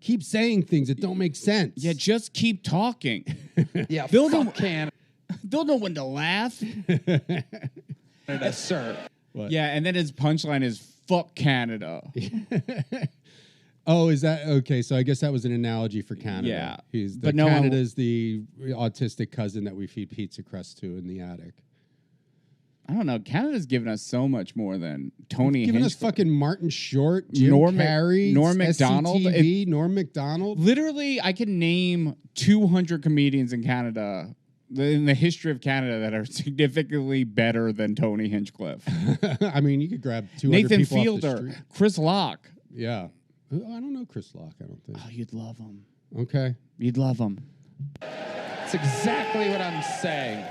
Keep saying things that don't make sense. Yeah, just keep talking. Yeah, They'll know when to laugh. Sir. What? Yeah, and then his punchline is "fuck Canada." Oh, is that okay? So I guess that was an analogy for Canada. Yeah, Canada's the autistic cousin that we feed pizza crust to in the attic. I don't know. Canada's given us so much more than Tony. Giving us fucking Martin Short, Jim Carrey, Norm Macdonald, Norm Macdonald. Literally, I can name 200 comedians in Canada. In the history of Canada that are significantly better than Tony Hinchcliffe. I mean, you could grab 200 Nathan people Fielder, off the street. Chris Locke. Yeah. I don't know Chris Locke, I don't think. Oh, you'd love him. Okay. You'd love him. That's exactly what I'm saying.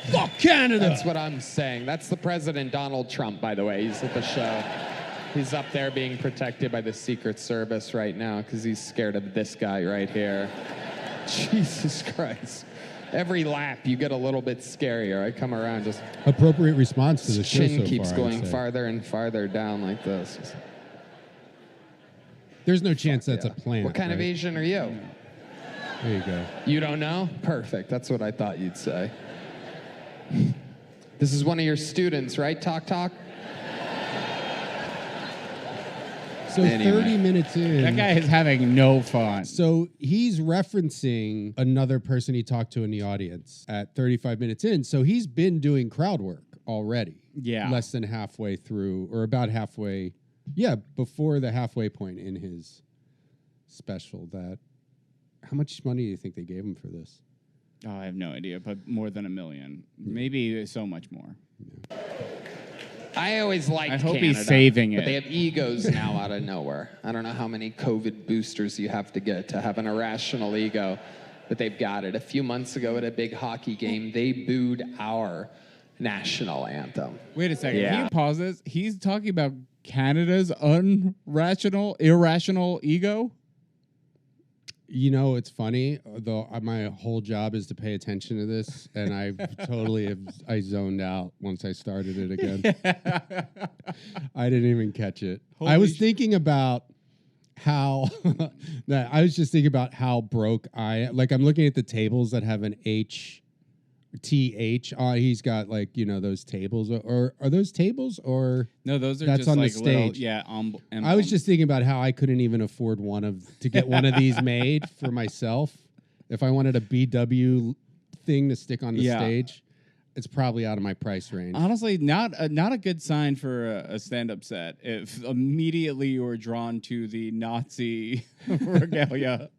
Fuck Canada! That's what I'm saying. That's the President Donald Trump, by the way. He's at the show. He's up there being protected by the Secret Service right now because he's scared of this guy right here. Jesus Christ. Every lap, you get a little bit scarier. I come around just... Appropriate response to the show chin so keeps far, going farther and farther down like this. There's no chance that's a plant. What kind of Asian are you? There you go. You don't know? Perfect. That's what I thought you'd say. This is one of your students, right? Talk. So anyway. 30 minutes in. That guy is having no fun. So he's referencing another person he talked to in the audience at 35 minutes in. So he's been doing crowd work already. Yeah. Less than halfway through, or about halfway. Yeah, before the halfway point in his special. How much money do you think they gave him for this? Oh, I have no idea, but more than $1 million. Maybe so much more. Yeah. I always liked I hope Canada, he's saving it. but they have egos now out of nowhere. I don't know how many COVID boosters you have to get to have an irrational ego. but they've got it. A few months ago at a big hockey game, they booed our national anthem. Wait a second. Yeah. Can you pause this? He's talking about Canada's irrational ego. You know, it's funny, though my whole job is to pay attention to this, and I zoned out once I started it again. I didn't even catch it. I was thinking about how, I was just thinking about how broke I'm looking at the tables that have an TH on. He's got those tables, or are those tables, or No, those are That's just on the like little, stage. yeah. I was just thinking about how I couldn't even afford to get one of these made for myself. If I wanted a BW thing to stick on the stage, it's probably out of my price range. honestly not a good sign for a stand-up set if immediately you were drawn to the Nazi regalia.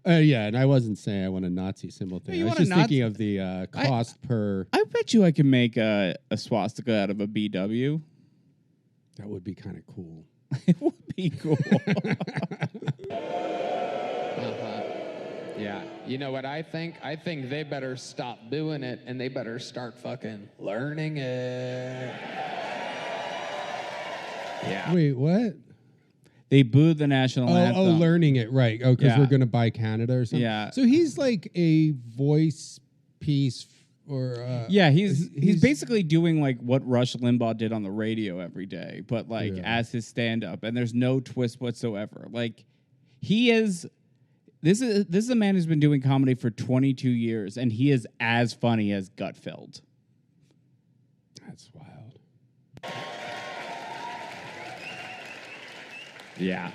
Yeah, and I wasn't saying I want a Nazi symbol thing. You I was want a just thinking of the cost per. I bet you I can make a swastika out of a BW. That would be kind of cool. It would be cool. Yeah. You know what I think? I think they better stop doing it and they better start fucking learning it. Yeah. Wait, what? They booed the national anthem. Learning it, right. Oh, because Yeah. we're going to buy Canada or something? Yeah. So he's like a voice piece or... Yeah, he's basically doing like what Rush Limbaugh did on the radio every day, but like as his stand-up, and there's no twist whatsoever. Like he is... This is a man who's been doing comedy for 22 years, and he is as funny as Gutfeld. That's wild. Yeah.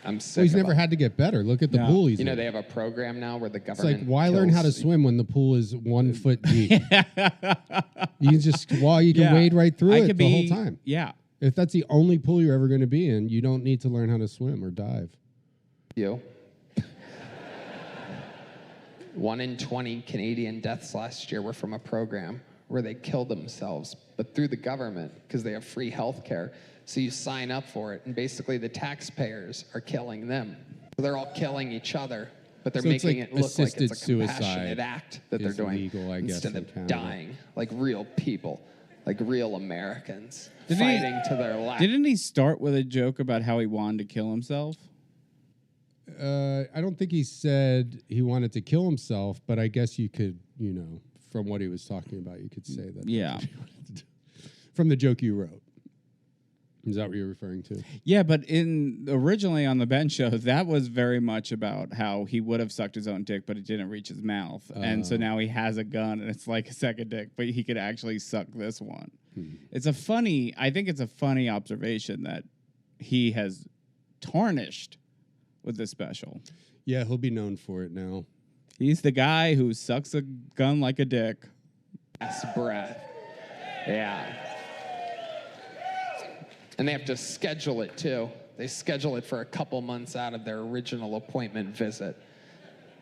I'm sick. Well, he's never had to get better. Look at the No. pool he's You know, in. they have a program now where the It's government. like, why learn how to kills- swim when the pool is 1 foot deep? You can just you can Yeah. wade right through I it could the be- whole time. Yeah. If that's the only pool you're ever going to be in, you don't need to learn how to swim or dive. You. 1 in 20 Canadian deaths last year were from a program where they killed themselves, but through the government because they have free health care. So you sign up for it, and basically the taxpayers are killing them. So they're all killing each other, but they're So it's making like it look like assisted it's a compassionate suicide act that they're is doing legal, I guess, instead in of Canada. dying like real people, like real Americans Didn't he- fighting to their last. Didn't he start with a joke about how he wanted to kill himself? I don't think he said he wanted to kill himself, but I guess you could, from what he was talking about, you could say that. Yeah. From the joke you wrote. Is that what you're referring to? Yeah, but originally on the Ben show, that was very much about how he would have sucked his own dick, but it didn't reach his mouth. And so now he has a gun, and it's like a second dick, but he could actually suck this one. I think it's a funny observation that he has tarnished with this special. Yeah, he'll be known for it now. He's the guy who sucks a gun like a dick. Last breath. Yeah. And they have to schedule it too. They schedule it for a couple months out of their original appointment visit.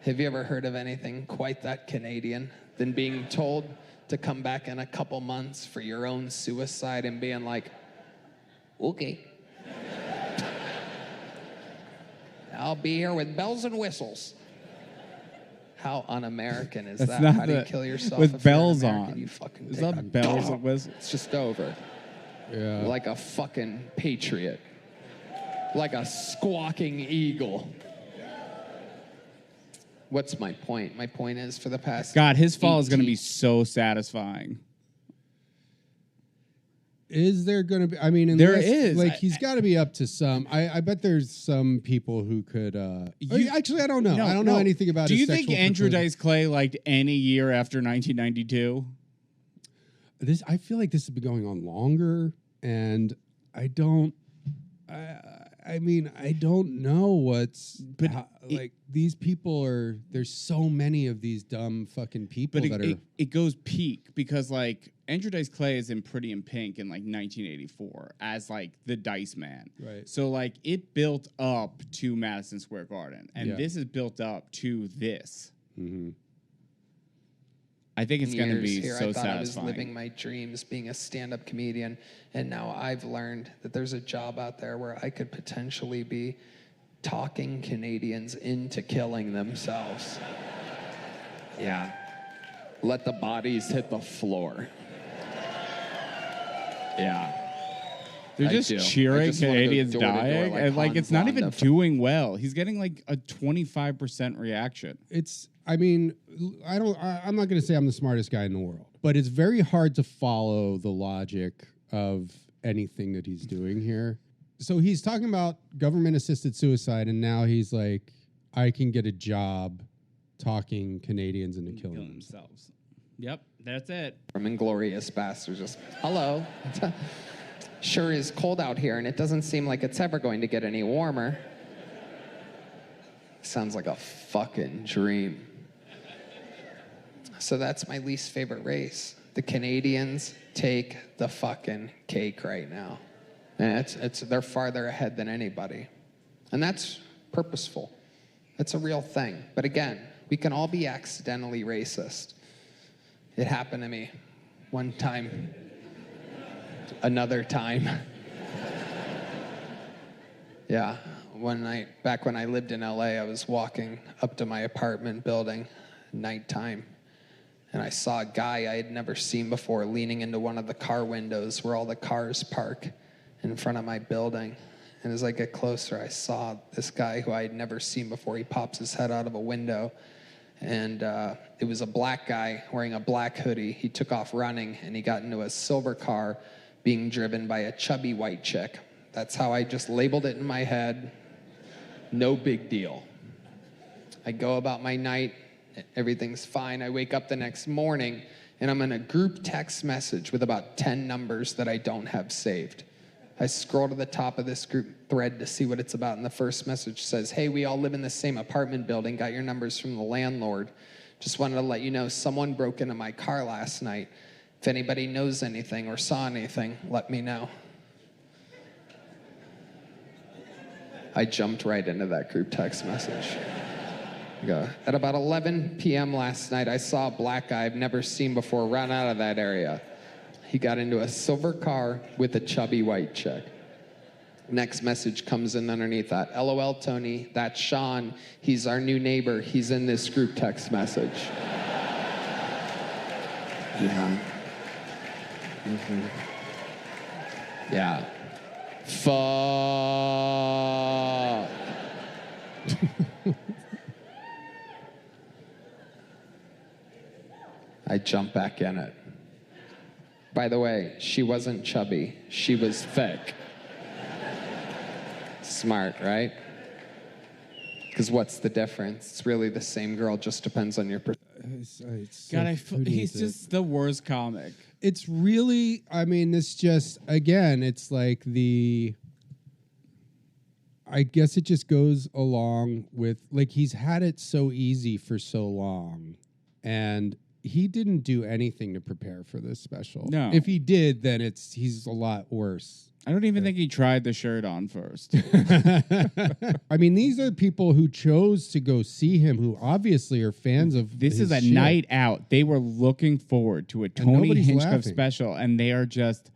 Have you ever heard of anything quite that Canadian than being told to come back in a couple months for your own suicide and being like, okay. I'll be here with bells and whistles. How un-American is that? How do you kill yourself with if you're bells American? on? You fucking Is take that a bells dog. and whistles? It's just over. Yeah. Like a fucking patriot. Like a squawking eagle. What's my point? My point is for the past... God, his fall is going to 18 be so satisfying. Is there going to be? I mean, There unless, is. Like, he's got to be up to some. I bet there's some people who could. Actually, I don't know. I don't know anything about. Do his you think sexual Andrew proclivity. Dice Clay liked any year after 1992? I feel like this has been going on longer, and I don't. I mean, I don't know what's. But like these people are. There's so many of these dumb fucking people But that are. it goes peak because like Andrew Dice Clay is in Pretty in Pink in like 1984 as like the Dice Man. Right. So like it built up to Madison Square Garden, and Yeah. this is built up to this. Mm-hmm. I think it's going to be here, so I thought I was satisfying. living my dreams being a stand-up comedian, and now I've learned that there's a job out there where I could potentially be talking Canadians into killing themselves. Yeah. Let the bodies hit the floor. Yeah. They're I just do. I cheering just wanna go Canadians door to door dying, like and like Hans it's not even Landa. doing well. He's getting like a 25% reaction. I mean, I'm not going to say I'm the smartest guy in the world, but it's very hard to follow the logic of anything that he's doing here. So he's talking about government-assisted suicide, and now he's like, I can get a job talking Canadians into killing themselves. Yep, that's it. From Inglorious Bastards, just, hello. Sure is cold out here, and it doesn't seem like it's ever going to get any warmer. Sounds like a fucking dream. So that's my least favorite race. The Canadians take the fucking cake right now. And they're farther ahead than anybody. And that's purposeful. That's a real thing. But again, we can all be accidentally racist. It happened to me one time, another time. Yeah, back when I lived in LA, I was walking up to my apartment building, nighttime, and I saw a guy I had never seen before leaning into one of the car windows where all the cars park in front of my building. And as I get closer, I saw this guy who I had never seen before. He pops his head out of a window, and it was a black guy wearing a black hoodie. He took off running, and he got into a silver car being driven by a chubby white chick. That's how I just labeled it in my head. No big deal. I go about my night. Everything's fine. I wake up the next morning, and I'm in a group text message with about 10 numbers that I don't have saved. I scroll to the top of this group thread to see what it's about, and the first message says, hey, we all live in the same apartment building, got your numbers from the landlord. Just wanted to let you know someone broke into my car last night. If anybody knows anything or saw anything, let me know. I jumped right into that group text message. At about 11 p.m. last night, I saw a black guy I've never seen before run out of that area. He got into a silver car with a chubby white chick. Next message comes in underneath that. LOL, Tony, that's Sean. He's our new neighbor. He's in this group text message. Yeah. Mm-hmm. Yeah. Fuck. I jump back in it. By the way, she wasn't chubby. She was thick. Smart, right? Because what's the difference? It's really the same girl, just depends on your He's just the worst comic. It's really, I mean, this just, again, it's like I guess it just goes along with, like, he's had it so easy for so long, and he didn't do anything to prepare for this special. No. If he did, then he's a lot worse. I don't even think he tried the shirt on first. I mean, these are people who chose to go see him, who obviously are fans of This his is a shit. night out. They were looking forward to a Tony nobody's Hinchcliffe laughing. special, and they are just,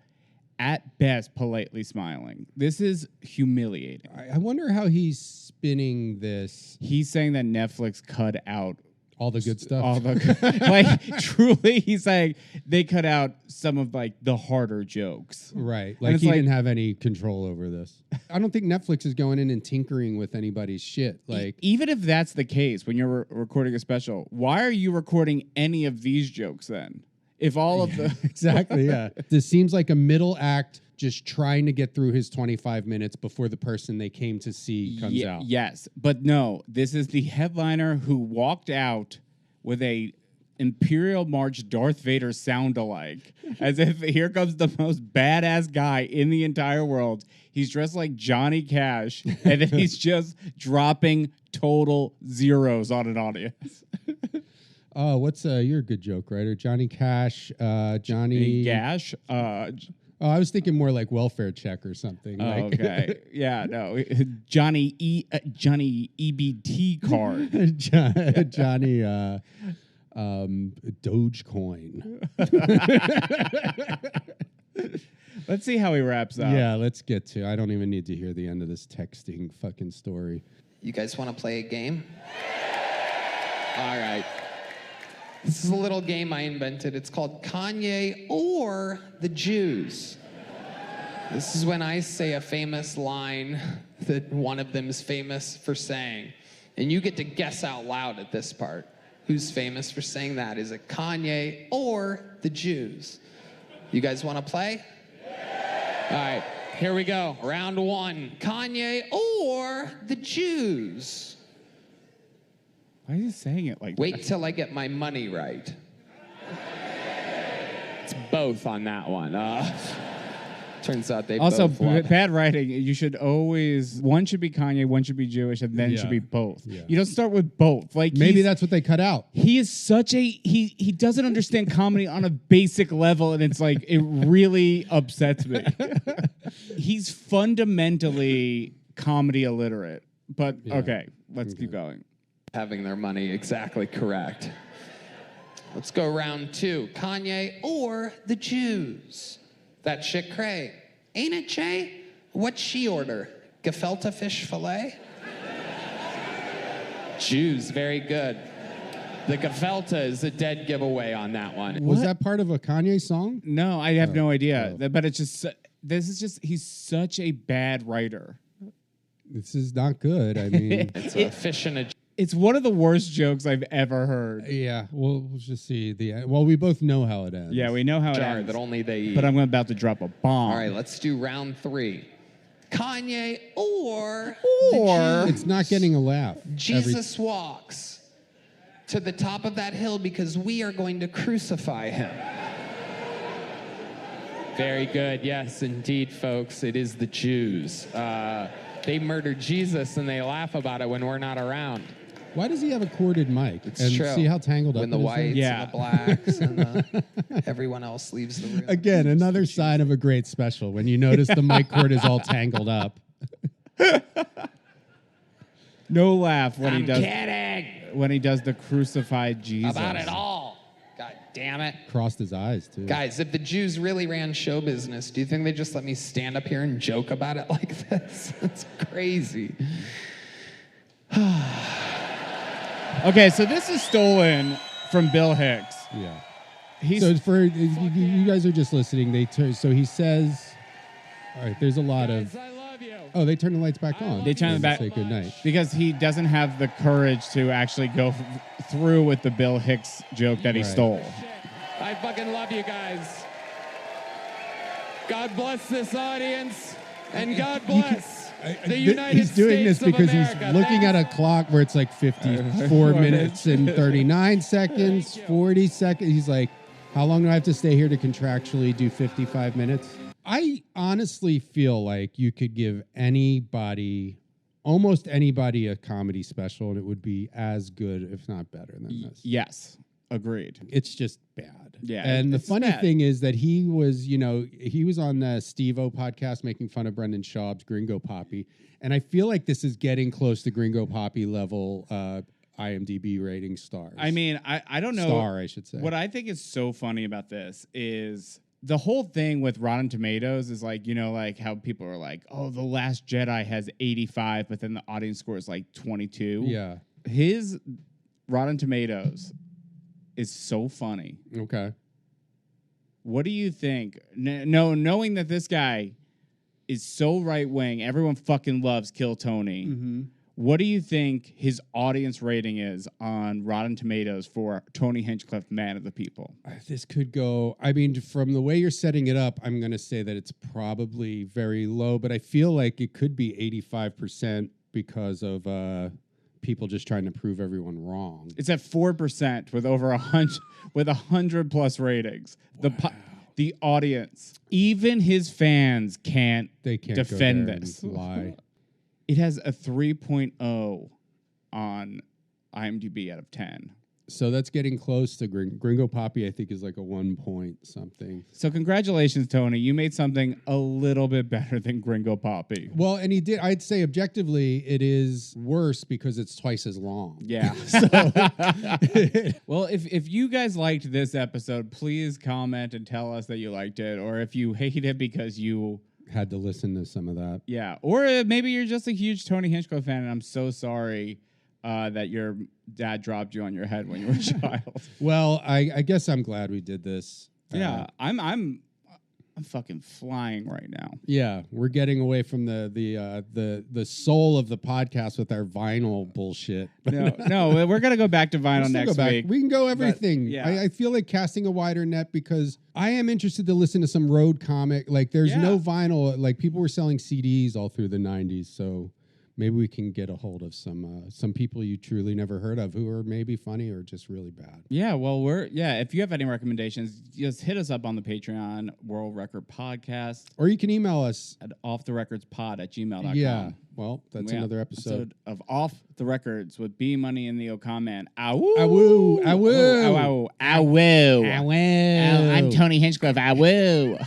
at best, politely smiling. This is humiliating. I wonder how he's spinning this. He's saying that Netflix cut out All the good stuff. all the like. Truly, he's saying they cut out some of like the harder jokes. Right. And Like it's he like- didn't have any control over this. I don't think Netflix is going in and tinkering with anybody's shit. Like, Even if that's the case, when you're recording a special, why are you recording any of these jokes then? If all of the exactly, yeah. This seems like a middle act just trying to get through his 25 minutes before the person they came to see comes out. Yes, but no, this is the headliner who walked out with a Imperial March Darth Vader sound-alike, as if here comes the most badass guy in the entire world. He's dressed like Johnny Cash, and then he's just dropping total zeros on an audience. Oh, what's you're a good joke writer. Johnny Cash, Johnny Gash. Oh, I was thinking more like welfare check or something. Oh, like okay. Yeah, no. Johnny EBT card. Johnny Dogecoin. Let's see how he wraps up. Yeah, let's get to. I don't even need to hear the end of this texting fucking story. You guys want to play a game? All right. This is a little game I invented. It's called Kanye or the Jews. This is when I say a famous line that one of them is famous for saying. And you get to guess out loud at this part. Who's famous for saying that? Is it Kanye or the Jews? You guys want to play? Yeah. All right, here we go. Round one. Kanye or the Jews? Why are you saying it like Wait that? till I get my money right. It's both on that one. Turns out they Also, both won. bad writing. You should always, one should be Kanye, one should be Jewish, and then it should be both. Yeah. You don't start with both. Like Maybe that's what they cut out. he is such a he doesn't understand comedy on a basic level, and it's like it really upsets me. He's fundamentally comedy illiterate. But okay, let's keep going. Having their money exactly correct. Let's go round two. Kanye or the Jews? That shit cray. Ain't it, Jay? What'd she order? Gefilte fish fillet? Jews, very good. The gefilte is a dead giveaway on that one. Was that part of a Kanye song? No, I have no idea. But it's just he's such a bad writer. This is not good. I mean, It's a fish and a... It's one of the worst jokes I've ever heard. yeah, we'll just see. Well, we both know how it ends. Yeah, we know how it jar ends. that only they eat. But I'm about to drop a bomb. All right, let's do round three. Kanye or Or- It's not getting a laugh. Jesus walks to the top of that hill because we are going to crucify him. Very good. Yes, indeed, folks. It is the Jews. They murdered Jesus and they laugh about it when we're not around. Why does he have a corded mic? It's and true. see how tangled when up the it is there? whites Yeah. and the blacks and everyone else leaves the room. Again, another sign of a great special when you notice the mic cord is all tangled up. No laugh when I'm he does kidding when he does the crucified Jesus. about it all. God damn it. Crossed his eyes, too. Guys, if the Jews really ran show business, do you think they'd just let me stand up here and joke about it like this? That's crazy. Okay, so this is stolen from Bill Hicks. Yeah. He's So for you guys are just listening. So he says, all right, there's a lot of... I love you. Oh, they turn the lights back on. They turn And them back- Say goodnight. because he doesn't have the courage to actually go through with the Bill Hicks joke that he Right. stole. I fucking love you guys. God bless this audience, and God bless the United He's doing States this because of America. he's looking at a clock where it's like 54 minutes and 39 seconds, 40 seconds. He's like, how long do I have to stay here to contractually do 55 minutes? I honestly feel like you could give anybody, almost anybody, a comedy special and it would be as good, if not better than this. Yes, agreed. It's just bad. Yeah, And the it's funny bad. thing is that he was on the Steve-O podcast making fun of Brendan Schaub's Gringo Poppy. And I feel like this is getting close to Gringo Poppy level IMDb rating stars. I mean, I don't know. Star, I should say. What I think is so funny about this is the whole thing with Rotten Tomatoes is like, like how people are like, oh, The Last Jedi has 85, but then the audience score is like 22. Yeah. His Rotten Tomatoes is so funny. Okay. What do you think? Knowing that this guy is so right wing, everyone fucking loves Kill Tony. Mm-hmm. What do you think his audience rating is on Rotten Tomatoes for Tony Hinchcliffe, Man of the People? This could go, I mean, from the way you're setting it up, I'm going to say that it's probably very low, but I feel like it could be 85% because of people just trying to prove everyone wrong. It's at 4% with over 100 plus ratings. The audience, even his fans can't They can't defend go there this. and lie. It has a 3.0 on IMDb out of 10. So that's getting close to Gringo Poppy, I think, is like a 1 point something. So congratulations, Tony. You made something a little bit better than Gringo Poppy. Well, and he did, I'd say objectively, it is worse because it's twice as long. Yeah. Well, if you guys liked this episode, please comment and tell us that you liked it. Or if you hate it because you... Had to listen to some of that. Yeah. Or maybe you're just a huge Tony Hinchcliffe fan and I'm so sorry that your dad dropped you on your head when you were a child. Well, I guess I'm glad we did this. Yeah, I'm fucking flying right now. Yeah, we're getting away from the soul of the podcast with our vinyl bullshit. No, we're gonna go back to vinyl next week. We can go everything. yeah. I feel like casting a wider net because I am interested to listen to some road comic. Like, there's no vinyl. Like, people were selling CDs all through the '90s, so maybe we can get a hold of some people you truly never heard of who are maybe funny or just really bad. Yeah, well, if you have any recommendations, just hit us up on the Patreon, World Record Podcast, Or you can email us at offtherecordspod@gmail.com. Yeah, well, that's another episode of Off the Records with B Money and the O'Comman. Awoo! Awoo! Awoo! Awoo! Awoo! Awoo! Awoo! I'm Tony Hinchcliffe. Awoo!